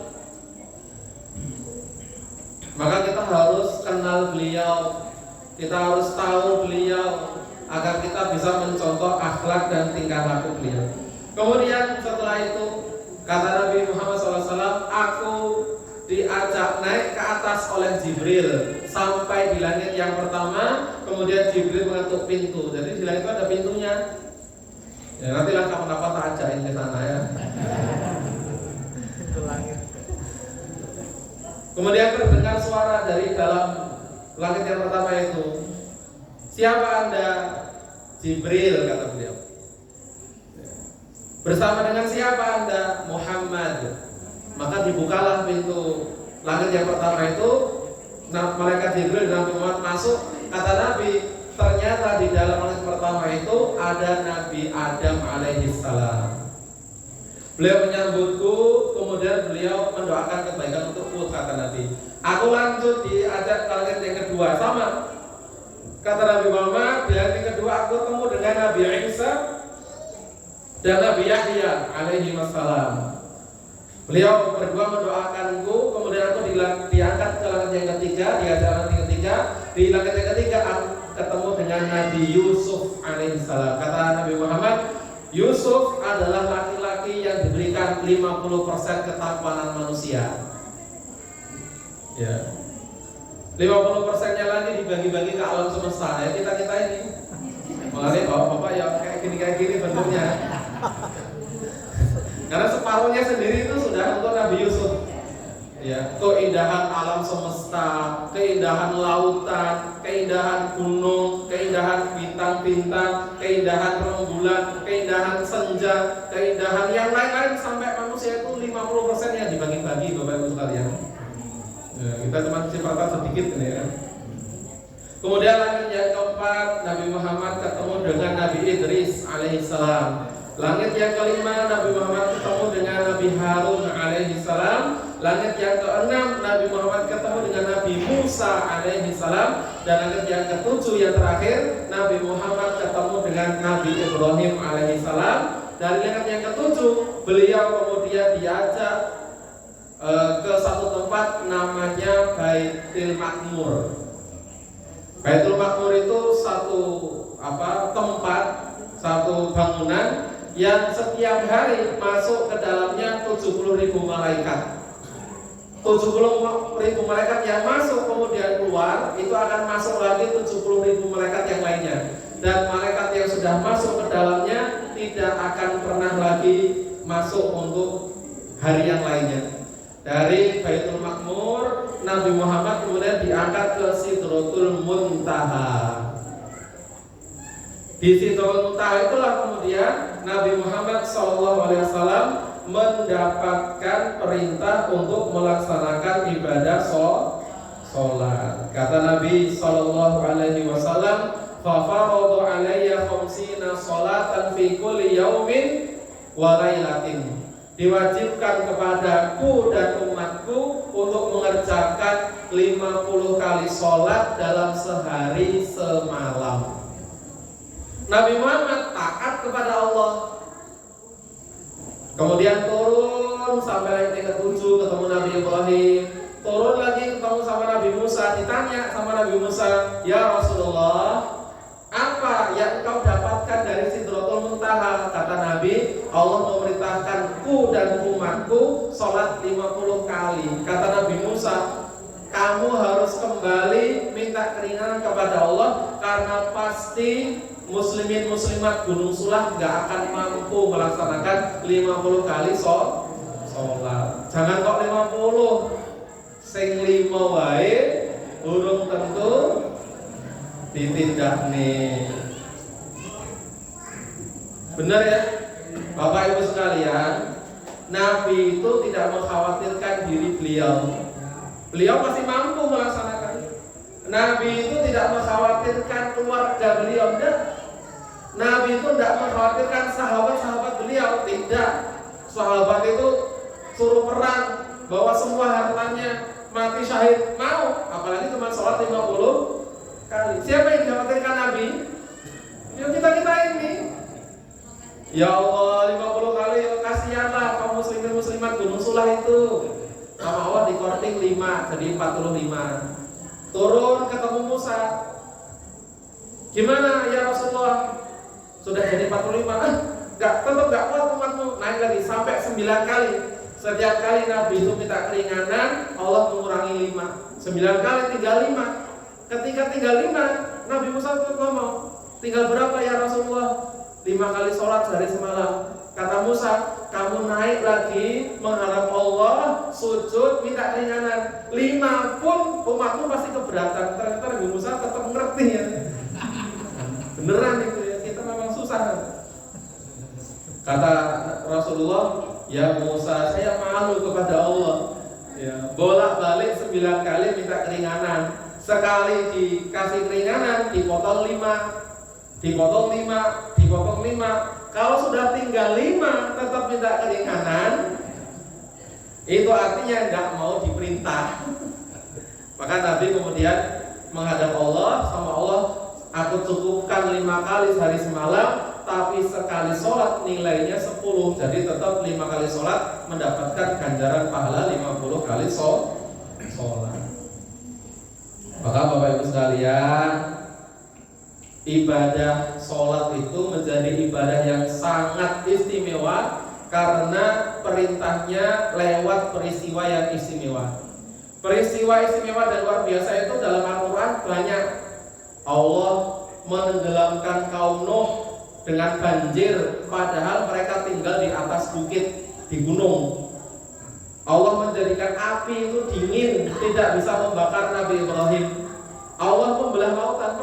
Maka kita harus kenal beliau, kita harus tahu beliau agar kita bisa mencontoh akhlak dan tingkah laku beliau. Kemudian setelah itu kata Nabi Muhammad SAW, aku diajak naik ke atas oleh Jibril sampai di langit yang pertama. Kemudian Jibril mengetuk pintu. Jadi di langit itu ada pintunya. Ya, nanti lah kapan-kapan tak ajakin ke sana ya. Kemudian terdengar suara dari dalam langit yang pertama itu, siapa Anda? Jibril, kata beliau. Bersama dengan siapa Anda? Muhammad. Maka dibukalah pintu langit yang pertama itu. Malaikat Jibril dan Nabi Muhammad masuk. Kata Nabi, ternyata di dalam langit pertama itu ada Nabi Adam alaihi salam. Beliau menyambutku, kemudian beliau mendoakan kebaikan untukku, kata Nabi. Aku lanjut diajak ke langit yang kedua, sama. Kata Nabi Muhammad, di langit yang kedua aku ketemu dengan Nabi Isa dan Nabi Yahya alaihi wassalam. Beliau berdua mendoakanku, kemudian aku diangkat ke langit yang ketiga, diajak langit yang ketiga. Di langit yang ketiga aku ketemu dengan Nabi Yusuf alaihi salam. Kata Nabi Muhammad, Yusuf adalah laki-laki yang diberikan 50% ketampanan manusia. Ya. 50%-nya lagi dibagi-bagi ke alam semesta. Ya kita ini. Mengenai bapak ya kayak gini bentuknya. Karena separuhnya sendiri itu sudah untuk Nabi Yusuf. Ya, keindahan alam semesta, keindahan lautan, keindahan gunung, keindahan bintang-bintang, keindahan rembulan, keindahan senja, keindahan yang lain-lain sampai manusia itu 50% yang dibagi-bagi Bapak Ibu sekalian. Ya, kita cuma cerita sedikit ini ya. Kemudian langit yang keempat, Nabi Muhammad ketemu dengan Nabi Idris alaihissalam. Langit yang kelima, Nabi Muhammad ketemu dengan Nabi Harun alaihissalam. Langit yang keenam, Nabi Muhammad ketemu dengan Nabi Musa alaihissalam. Dan langit yang ketujuh yang terakhir, Nabi Muhammad ketemu dengan Nabi Ibrahim alaihissalam. Dari langit yang ketujuh, beliau kemudian diajak ke satu tempat namanya Baitul Makmur. Baitul Makmur itu satu tempat, satu bangunan yang setiap hari masuk ke dalamnya 70.000 malaikat. 70.000 malaikat yang masuk kemudian keluar, itu akan masuk lagi 70.000 malaikat yang lainnya. Dan malaikat yang sudah masuk ke dalamnya tidak akan pernah lagi masuk untuk hari yang lainnya. Dari Baitul Ma'mur, Nabi Muhammad kemudian diangkat ke Sidratul Muntaha. Di Sidratul Muntaha itulah kemudian Nabi Muhammad SAW mendapatkan perintah untuk melaksanakan ibadah sholat. Kata Nabi SAW, "Fafaradu alayya khamsina sholatan fi kulli yaumin wa lailatin." Diwajibkan kepadaku dan umatku untuk mengerjakan 50 kali sholat dalam sehari semalam. Nabi Muhammad taat kepada Allah. Kemudian turun sampai langit ke-7 ketemu Nabi Ibrahim. Turun lagi ketemu sama Nabi Musa. Ditanya sama Nabi Musa, "Ya Rasulullah, apa yang engkau dapatkan dari Sidratul Muntaha?" Kata Nabi, "Allah memerintahkanku dan umatku sholat 50 kali." Kata Nabi Musa, "Kamu harus kembali minta keringanan kepada Allah, karena pasti muslimin muslimat Gunung Sulah gak akan mampu melaksanakan 50 kali sholat. Jangan kok 50, sing 5 wae urung tentu ditindak nih. Benar ya Bapak Ibu sekalian, Nabi itu tidak mengkhawatirkan diri beliau. Beliau pasti mampu melaksanakan. Nabi itu tidak mengkhawatirkan keluarga beliau, tidak. Nabi itu tidak mengkhawatirkan sahabat-sahabat beliau, tidak. Sahabat itu suruh perang, bawa semua hartanya, mati syahid, mau. Apalagi cuma sholat 50 kali. Siapa yang dikhawatirkan Nabi? Ya kita ini. Ya Allah, 50 kali, kasihanlah kaum muslimin muslimat Gunung Sulah itu. Sama Allah dikorting 5, jadi 45. Turun ketemu Musa. Gimana ya Rasulullah? Sudah jadi 45. Tetap gak kuat umatmu. Naik lagi sampai 9 kali. Setiap kali Nabi itu minta keringanan, Allah mengurangi 5. 9 kali tinggal 5. Ketika tinggal 5, Nabi Musa itu ngomong, "Tinggal berapa ya Rasulullah?" 5 kali sholat sehari semalam. Kata Musa, "Kamu naik lagi menghadap Allah, sujud, minta keringanan. 5 pun umatmu pasti keberatan." Ternyata Nabi Musa tetap ngerti ya. Beneran itu ya, kita memang susah. Kata Rasulullah, "Ya Musa, saya malu kepada Allah. Ya, bolak-balik 9 kali minta keringanan. Sekali dikasih keringanan, dipotong 5, dipotong 5, dipotong 5. Kalau sudah tinggal 5 tetap minta keringanan, itu artinya nggak mau diperintah." Maka Nabi kemudian menghadap Allah, sama Allah, "Aku cukupkan 5 kali sehari semalam, tapi sekali sholat nilainya 10. Jadi tetap 5 kali sholat mendapatkan ganjaran pahala 50 kali sholat." Maka Bapak Ibu sekalian, ibadah sholat itu menjadi ibadah yang sangat istimewa karena perintahnya lewat peristiwa yang istimewa. Peristiwa istimewa dan luar biasa itu dalam Al-Quran banyak. Allah menenggelamkan kaum Nuh dengan banjir, padahal mereka tinggal di atas bukit, di gunung. Allah menjadikan api itu dingin, tidak bisa membakar Nabi Ibrahim. Allah membelah lautan.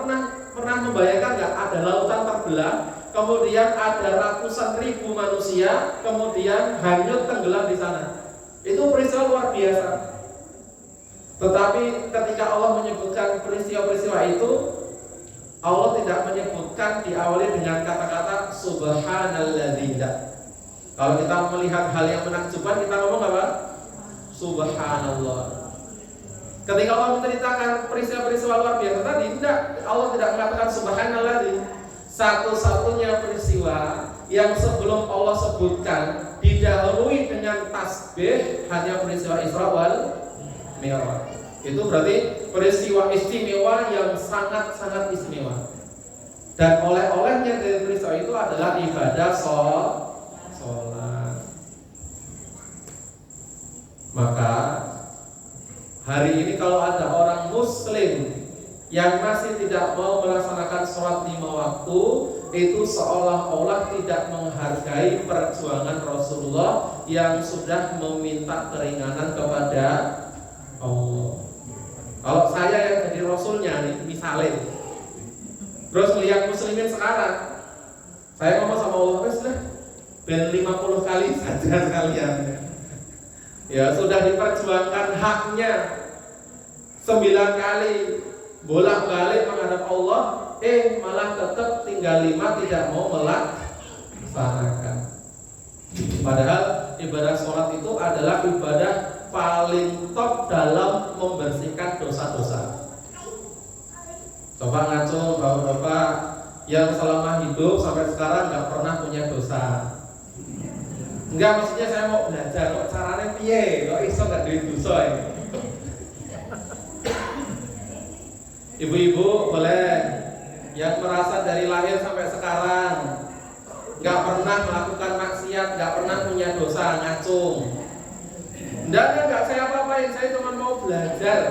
Pernah membayangkan nggak? Ada lautan terbelah, kemudian ada ratusan ribu manusia, kemudian hanyut tenggelam di sana. Itu peristiwa luar biasa. Tetapi ketika Allah menyebutkan peristiwa-peristiwa itu, Allah tidak menyebutkan diawali dengan kata-kata subhanalladzi. Kalau kita melihat hal yang menakjubkan, kita ngomong apa? Subhanallah. Ketika Allah menceritakan peristiwa-peristiwa luar biasa tadi, Allah tidak mengatakan subhanalladzi. Satu-satunya peristiwa yang sebelum Allah sebutkan didahului dengan tasbih hanya peristiwa Isra wal Mi'raj. Itu berarti peristiwa istimewa yang sangat-sangat istimewa. Dan oleh-olehnya dari peristiwa itu adalah ibadah sholat. Maka Hari ini kalau ada orang muslim yang masih tidak mau melaksanakan sholat 5 waktu, itu seolah-olah tidak menghargai perjuangan Rasulullah yang sudah meminta keringanan kepada Allah. Kalau saya yang jadi Rasulnya nih, misalnya, terus melihat muslimin sekarang, saya ngomong sama Allah, sudah ben 50 kali saja sekalian. Ya sudah diperjuangkan haknya 9 kali bolak-balik menghadap Allah, malah tetap tinggal 5 tidak mau melaksanakan. Padahal ibadah sholat itu adalah ibadah paling top dalam membersihkan dosa-dosa. Coba ngaco bapak-bapak yang selama hidup sampai sekarang nggak pernah punya dosa. Enggak, maksudnya saya mau belajar kok caranya piye, kok iso nggak duit dosa ini. Ibu-ibu boleh yang merasa dari lahir sampai sekarang nggak pernah melakukan maksiat, nggak pernah punya dosa, ngacung. Nggak saya apa-apain, saya cuma mau belajar.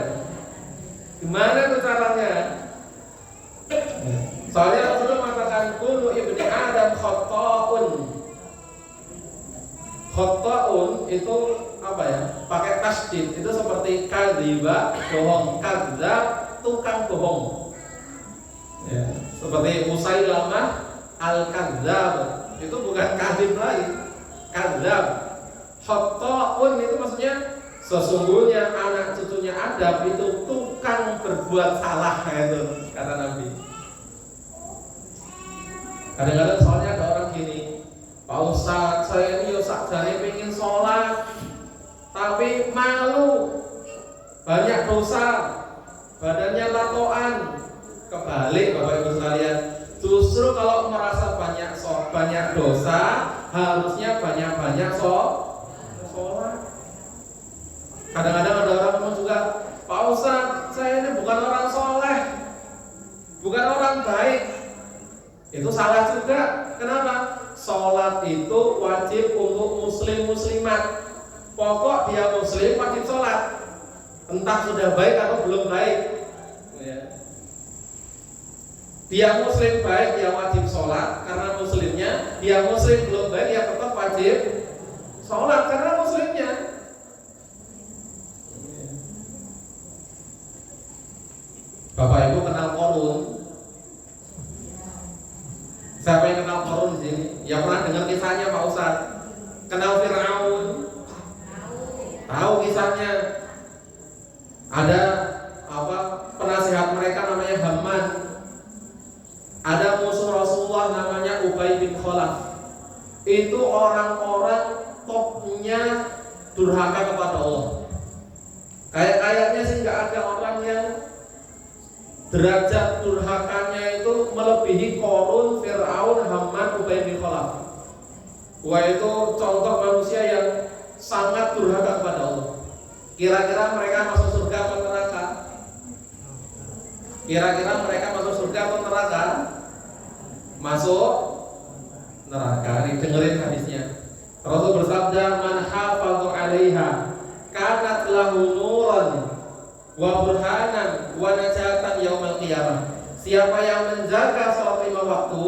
Gimana tuh caranya? Soalnya Rasulullah mengatakan kullu ibni Adam khata'un. Khata'un itu apa ya? Pakai tasydid, itu seperti kadziba, bohong, kadzab, tukang bohong. Ya, seperti Musailamah al-kadzab, itu bukan kadzib lagi, kadzab. Khata'un itu maksudnya sesungguhnya anak cucunya Adam itu tukang berbuat salah, itu kata Nabi. Kadang-kadang soalnya ada orang gini, Pak Ustadz, saya ini sakjane pengen sholat tapi malu, banyak dosa, badannya tatoan. Kebalik Bapak Ibu sekalian, justru kalau merasa banyak dosa, harusnya banyak-banyak sholat. Kadang-kadang ada orang ngomong juga, Pak Ustadz, saya ini bukan orang soleh, bukan orang baik. Itu salah juga. Kenapa? Sholat itu wajib untuk muslim-muslimat. Pokok dia muslim wajib sholat, entah sudah baik atau belum baik. Dia muslim baik, dia wajib sholat karena muslimnya. Dia muslim belum baik, dia tetap wajib sholat karena muslimnya. Bapak Ibu kenal Qarun? Siapa yang kenal Qarun di sini? Yang pernah dengar kisahnya Pak Ustaz? Kenal Fir'aun? Tahu kisahnya? Ada penasihat mereka namanya Haman. Ada musuh Rasulullah namanya Ubay bin Khalaf. Itu orang-orang topnya durhaka kepada Allah. Kayaknya sih nggak ada orang yang derajat durhakanya itu melebihi Qarun, Fir'aun, Haman, Ubay bin Khalaf. Wah, itu contoh manusia yang sangat durhaka kepada Allah. Kira-kira mereka masuk surga atau neraka? Kira-kira mereka masuk surga atau neraka? Masuk neraka. Ini dengerin hadisnya. Rasul bersabda, "Man hafadha 'alaiha kanat lahu nuran wa burhanan wa najatan yaumil qiyamah." Siapa yang menjaga sholat 5 waktu,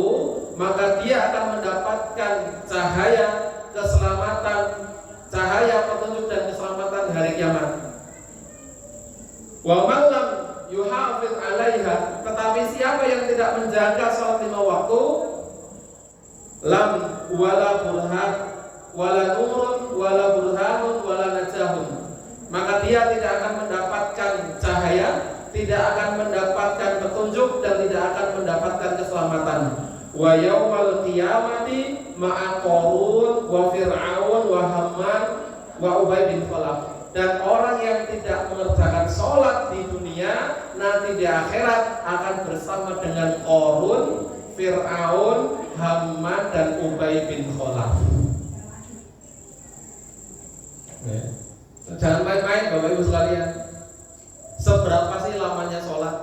maka dia akan mendapatkan cahaya keselamatan, cahaya petunjuk dan keselamatan hari kiamat. Wa man lam yuhafidh 'alaiha, tetapi siapa yang tidak menjaga sholat 5 waktu, lam wala burhan wala nurun wala burhanun wala najahun, maka dia tidak akan mendapatkan cahaya, tidak akan mendapatkan petunjuk, dan tidak akan mendapatkan keselamatan. Wa yaumal qiyamati ma'a Qarun wa Fir'aun wa Haman wa Ubay bin Khalaf. Dan orang yang tidak mengerjakan sholat di dunia, nanti di akhirat akan bersama dengan Qarun, Fir'aun, Haman, dan Ubay bin Khalaf. Jangan main-main Bapak Ibu sekalian. Seberapa sih lamanya sholat?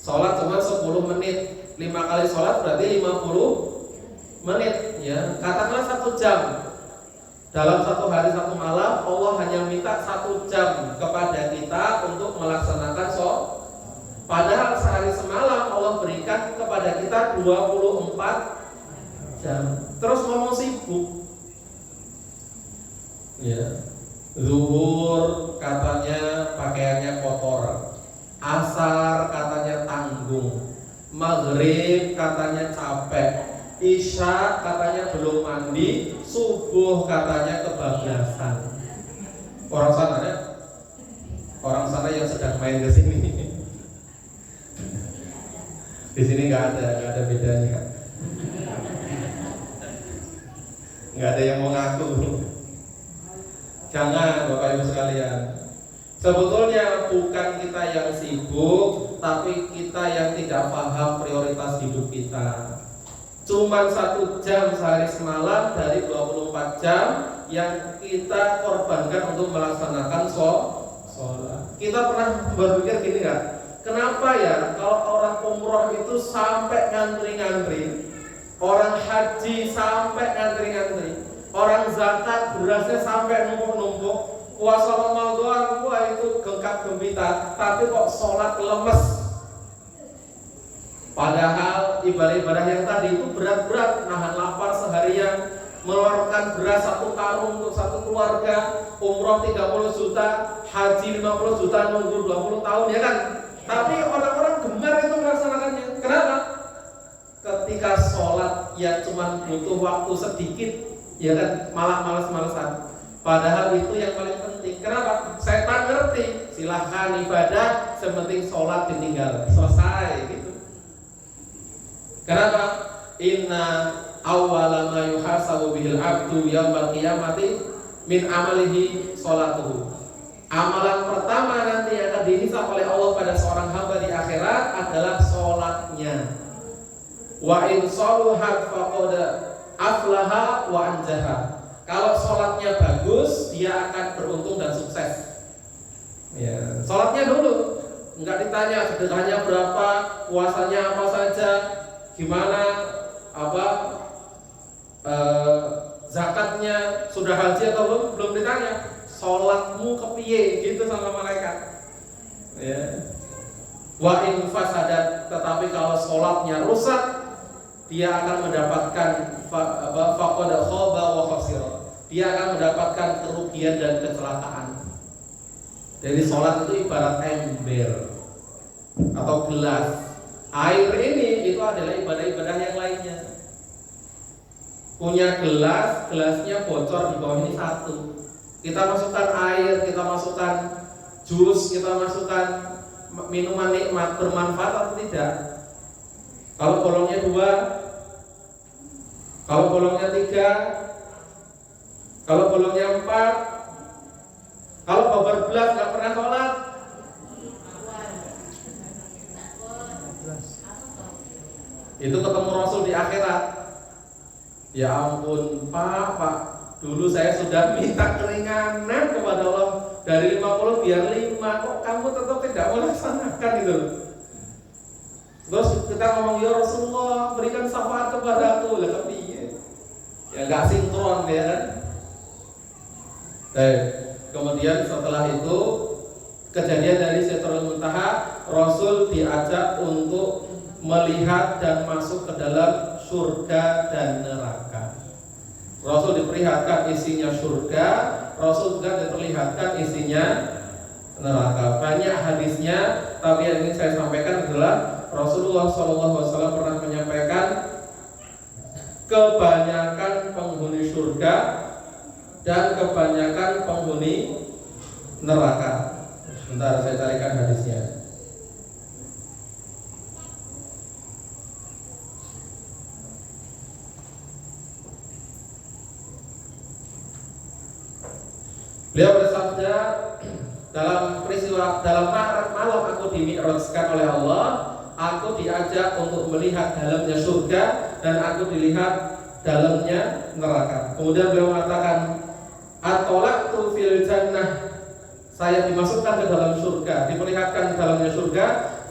Sholat cuma 10 menit. 5 kali sholat berarti 50 menit, ya. Katakanlah 1 jam. Dalam satu hari satu malam Allah hanya minta 1 jam kepada kita untuk melaksanakan sholat. Padahal sehari semalam Allah berikan kepada kita 24 jam. Terus ngomong sibuk. Ya. Zuhur katanya pakaiannya kotor, asar katanya tanggung, maghrib katanya capek, isya katanya belum mandi, subuh katanya kebablasan. Orang sana yang sedang main ke sini. Di sini nggak ada bedanya. Nggak ada yang mau ngaku. Jangan Bapak Ibu sekalian. Sebetulnya bukan kita yang sibuk, tapi kita yang tidak paham prioritas hidup kita. Cuman 1 jam sehari semalam dari 24 jam yang kita korbankan untuk melaksanakan sholat. Kita pernah berpikir gini nggak? Kenapa ya kalau orang umroh itu sampai ngantri-ngantri, orang haji sampai ngantri-ngantri, orang zakat berasnya sampai numpuk-numpuk, puasa Ramadan wah itu gengkak gempita, tapi kok sholat lemes. Padahal ibadah-ibadah yang tadi itu berat-berat, nahan lapar seharian, mengeluarkan beras 1 karung untuk 1 keluarga, umroh 30 juta, haji 50 juta, nunggu 20 tahun ya kan. Tapi orang-orang gemar itu melaksanakannya. Kenapa? Ketika sholat yang cuma butuh waktu sedikit, ya kan, malah malas-malesan. Padahal itu yang paling penting. Kenapa? Setan ngerti, silahkan ibadah, sementing sholat ditinggal, selesai gitu. Kenapa? Inna awwala ma yuhasabu bihil abdu yaumal qiyamati min amalihi sholatuhu. Amalan pertama nanti yang akan dihisab oleh Allah pada seorang hamba di akhirat adalah sholatnya. Wa in sholuhat faqad aflaha wa anjaha. Kalau sholatnya bagus, dia akan beruntung dan sukses. Ya, sholatnya dulu, enggak ditanya sedekahnya berapa, puasanya apa saja, gimana, zakatnya sudah haji atau belum ditanya. Sholatmu kepiye gitu sama malaikat. Ya. Wa in fasadat, tetapi kalau sholatnya rusak, dia akan mendapatkan faqad khaba wa khasira. Dia akan mendapatkan kerugian dan kecelakaan. Jadi sholat itu ibarat ember atau gelas. Air ini itu adalah ibadah-ibadah yang lainnya. Punya gelas, gelasnya bocor di bawah ini 1. Kita masukkan air, kita masukkan jus, kita masukkan minuman nikmat, bermanfaat atau tidak? Kalau bolongnya 2, kalau bolongnya 3, kalau bolongnya 4, kalau bablas nggak pernah sholat, itu ketemu Rasul di akhirat. Ya ampun Pak, dulu saya sudah minta keringanan kepada Allah dari 50 biar 5, kok kamu tetap tidak melaksanakan gitu. Terus kita ngomong, ya Rasulullah berikan syafaat kepada aku, lah tapi ya nggak sinkron ya kan. Kemudian setelah itu kejadian dari Sidratul Muntaha, Rasul diajak untuk melihat dan masuk ke dalam surga dan neraka. Rasul diperlihatkan isinya surga, Rasul juga diperlihatkan isinya neraka. Banyak hadisnya, tapi yang ingin saya sampaikan adalah Rasulullah SAW pernah menyampaikan kebanyakan penghuni surga dan kebanyakan penghuni neraka. Sebentar saya carikan hadisnya. Beliau bersabda, dalam peristiwa dalam malam aku dimi'rajkan oleh Allah, aku diajak untuk melihat dalamnya surga dan aku dilihat dalamnya neraka. Kemudian beliau mengatakan, atolaktu fil jannah, saya dimasukkan ke dalam surga, diperlihatkan dalamnya surga,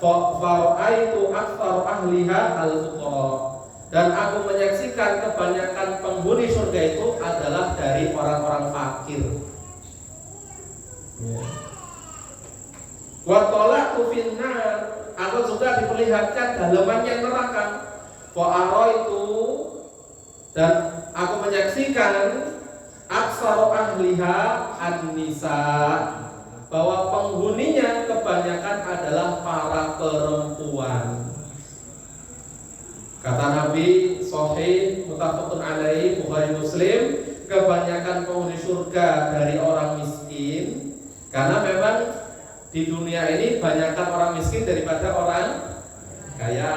faraitu aktsar ahliha al-fuqara, Dan aku menyaksikan kebanyakan penghuni surga itu adalah dari orang-orang fakir. Wa talaqtu finnar, aku juga diperlihatkan dalamannya neraka. Wa araitu, dan aku menyaksikan aksaru ahliha an-nisa, bahwa penghuninya kebanyakan adalah para perempuan. Kata Nabi sahih muttafaqun alaihi Bukhari Muslim, kebanyakan penghuni surga dari orang miskin, karena memang di dunia ini banyakkan orang miskin daripada orang kaya.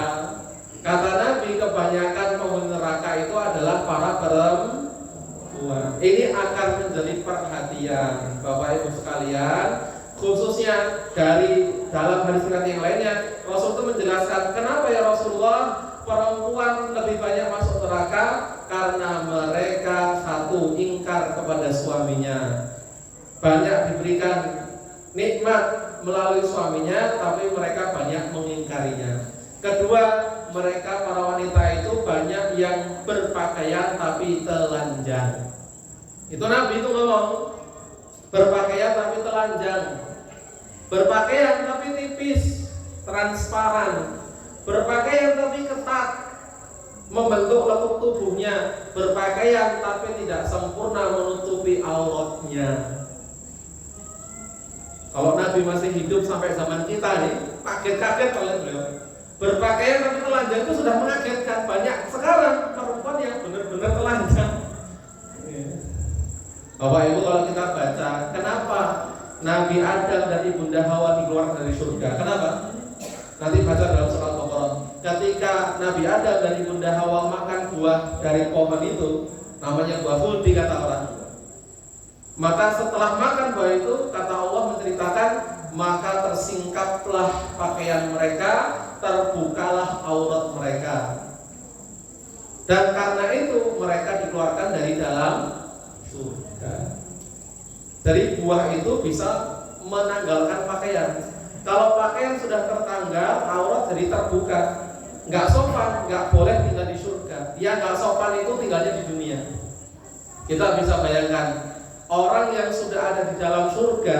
Kata Nabi kebanyakan penghuni neraka itu adalah para perempuan. Ini akan menjadi perhatian Bapak Ibu sekalian, khususnya dari dalam hadis riwayat yang lainnya. Rasul itu menjelaskan kenapa ya Rasulullah perempuan lebih banyak masuk neraka, karena mereka satu, ingkar kepada suaminya, banyak diberikan nikmat melalui suaminya, tapi mereka banyak mengingkarinya. Kedua, mereka para wanita itu banyak yang berpakaian tapi telanjang. Itu Nabi itu ngomong, berpakaian tapi telanjang, berpakaian tapi tipis, transparan, berpakaian tapi ketat, membentuk lekuk tubuhnya, berpakaian tapi tidak sempurna menutupi auratnya. Kalau Nabi masih hidup sampai zaman kita nih, kaget-kaget oleh beliau. Berpakaian tapi telanjang itu sudah mengagetkan. Banyak sekarang perempuan yang benar-benar telanjang. Bapak Ibu, kalau kita baca kenapa Nabi Adam dan Ibunda Hawa dikeluarkan dari surga, kenapa? Nanti baca dalam surat Al-Baqarah. Ketika Nabi Adam dan Ibunda Hawa makan buah dari pohon itu, namanya buah khuldi kata orang. Maka setelah makan buah itu, kata Allah menceritakan, maka tersingkaplah pakaian mereka, terbukalah aurat mereka. Dan karena itu mereka dikeluarkan dari dalam surga. Dari buah itu bisa menanggalkan pakaian. Kalau pakaian sudah tertanggal, aurat jadi terbuka. Nggak sopan, nggak boleh tinggal di surga. Yang nggak sopan itu tinggalnya di dunia. Kita bisa bayangkan orang yang sudah ada di dalam surga,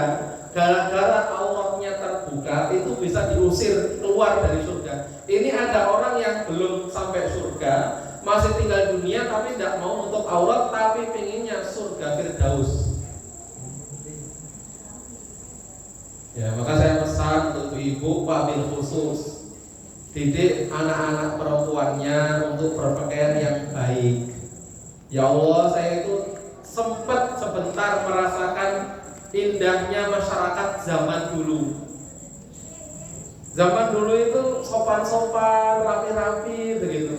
gara-gara auratnya terbuka, itu bisa diusir keluar dari surga. Ini ada orang yang belum sampai surga, masih tinggal di dunia tapi tidak mau untuk aurat, tapi pengennya surga Firdaus. Ya, maka saya pesan untuk ibu wabil khusus, didik anak-anak perempuannya untuk berpakaian yang baik. Ya Allah, saya itu sempat sebentar merasakan indahnya masyarakat zaman dulu. Zaman dulu itu sopan-sopan, rapi-rapi begitu.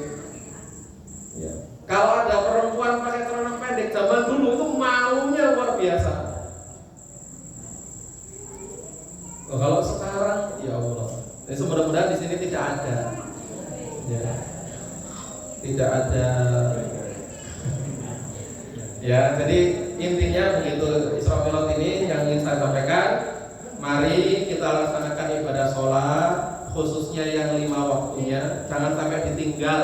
Ya. Kalau ada perempuan pakai celana pendek zaman dulu itu malunya luar biasa. Kalau sekarang, ya Allah, mudah-mudahan di sini tidak ada, ya, tidak ada. Ya, jadi intinya begitu Isra Mi'raj ini yang ingin saya sampaikan. Mari kita laksanakan ibadah sholat, khususnya yang 5 waktunya, jangan sampai ditinggal.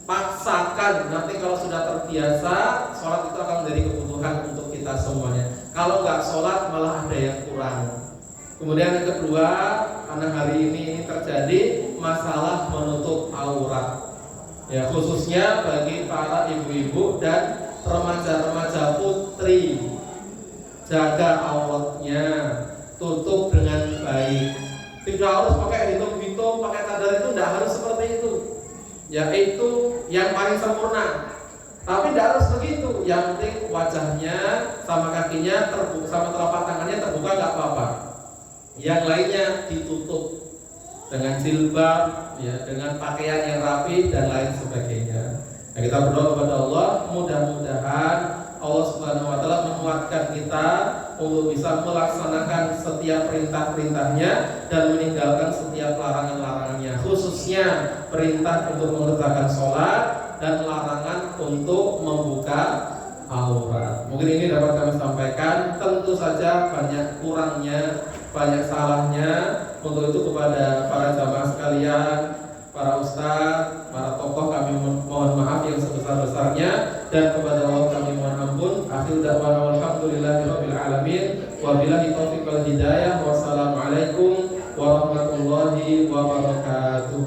Paksakan, nanti kalau sudah terbiasa, sholat itu akan menjadi kebutuhan untuk kita semuanya. Kalau nggak sholat malah ada yang kurang. Kemudian yang kedua, karena hari ini terjadi masalah menutup aurat, ya, khususnya bagi para ibu-ibu dan remaja-remaja putri. Jaga auratnya, tutup dengan baik. Tidak harus pakai hitung-hitung, pakai cadar, itu tidak harus seperti itu. Ya, itu yang paling sempurna. Tapi tidak harus begitu. Yang penting wajahnya sama kakinya terbuka, sama telapak tangannya terbuka, nggak apa-apa. Yang lainnya ditutup dengan jilbab, ya, dengan pakaian yang rapi dan lain sebagainya. Nah, kita berdoa kepada Allah, mudah-mudahan Allah Subhanahu wa taala menguatkan kita untuk bisa melaksanakan setiap perintah-perintahnya dan meninggalkan setiap larangan-larangannya, khususnya perintah untuk mengerjakan sholat dan larangan untuk membuka aurat. Mungkin ini dapat kami sampaikan. Tentu saja banyak kurangnya, banyak salahnya. Untuk itu kepada para jamaah sekalian, para para ustadz, para tokoh kami mohon maaf yang sebesar-besarnya, dan kepada Allah kami mohon ampun. Akhir da'wana walhamdulillahirabbil alamin. Wabillahi taufiq wal hidayah. Wassalamualaikum warahmatullahi wabarakatuh.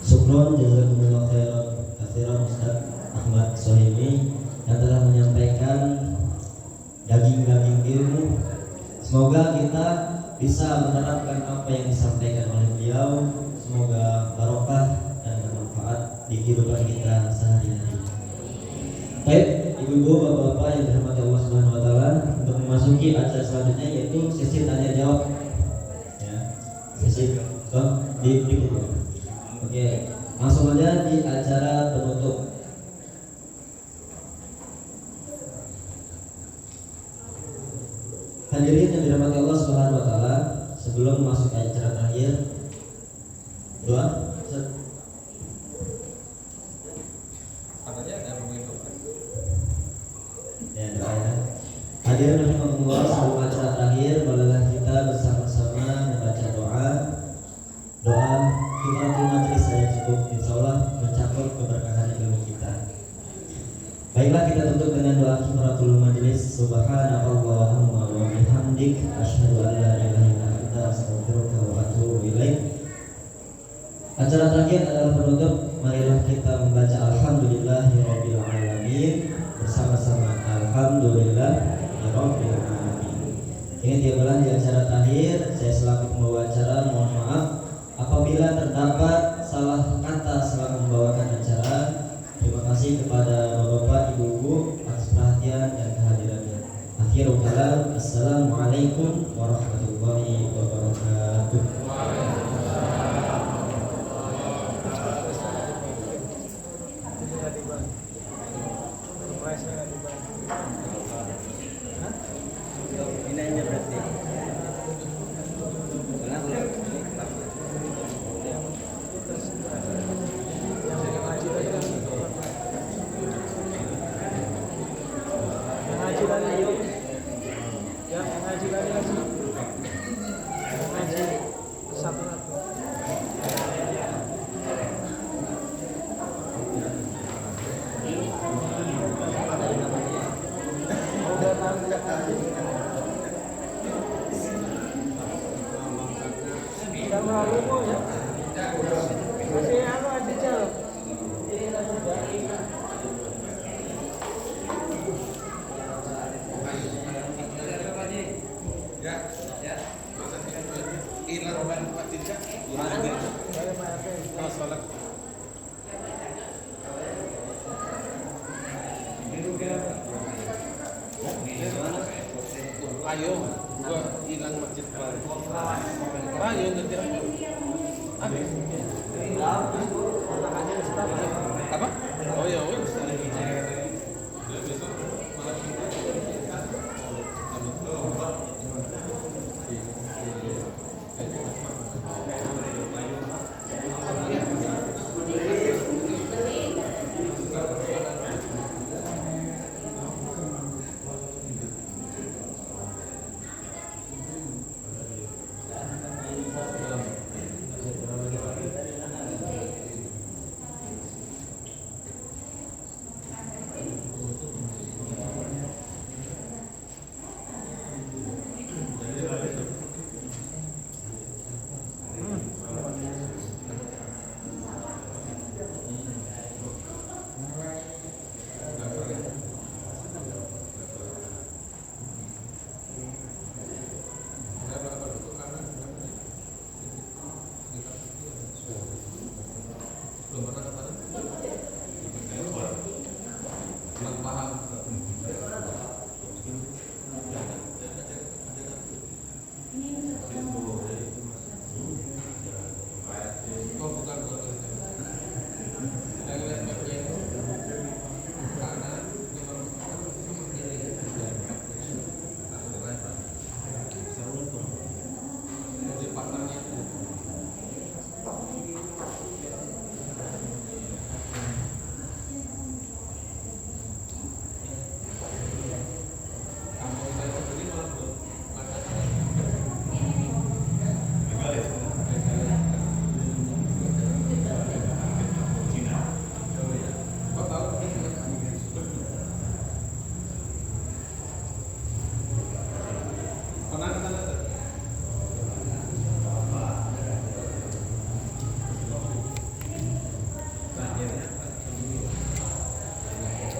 Syukron jazakumullah khairan Ustaz Ahmad Sohimi yang telah menyampaikan daging-daging ilmu. Semoga kita bisa menerapkan apa yang disampaikan oleh beliau. Semoga barokah dan bermanfaat di kehidupan kita sehari-hari. Baik, ibu-ibu, bapak-bapak yang dirahmati Allah Subhanahu wa taala, untuk memasuki acara selanjutnya yaitu sesi tanya jawab. Ya. Sesi di Oke, langsung aja di acara penutup. Hadirin yang dirahmati Allah Subhanahu wa taala, sebelum masuk ke acara terakhir, doa. Ya, doa ya. Hadirin rahimakumullah, sebelum acara terakhir, marilah kita bersama-sama membaca doa. Doa kifaratul majlis saya cukup, insyaallah mencakup keberkahan ilmu kita. Baiklah, kita tutup dengan doa kifaratul majlis. Subhanallahumma wa bihamdik, asyhadu an la ilaha illa anta, astaghfiruka wa atubu ilaik. Acara terakhir adalah penutup. Marilah kita membaca alhamdulillahirabbil alamin bersama-sama. Alhamdulillahirabbil alamin. Ini tibalah di acara terakhir. Saya selaku pembawa acara mohon maaf apabila terdapat salah kata selama membawakan acara. Terima kasih kepada bapak, ibu-ibu atas perhatian dan kehadirannya. Akhirul kalam, assalamualaikum warahmatullahi wabarakatuh. Ini aja berarti. Ayo, gua hilang masjid baru. Ayo nanti. Apa? Oh ya,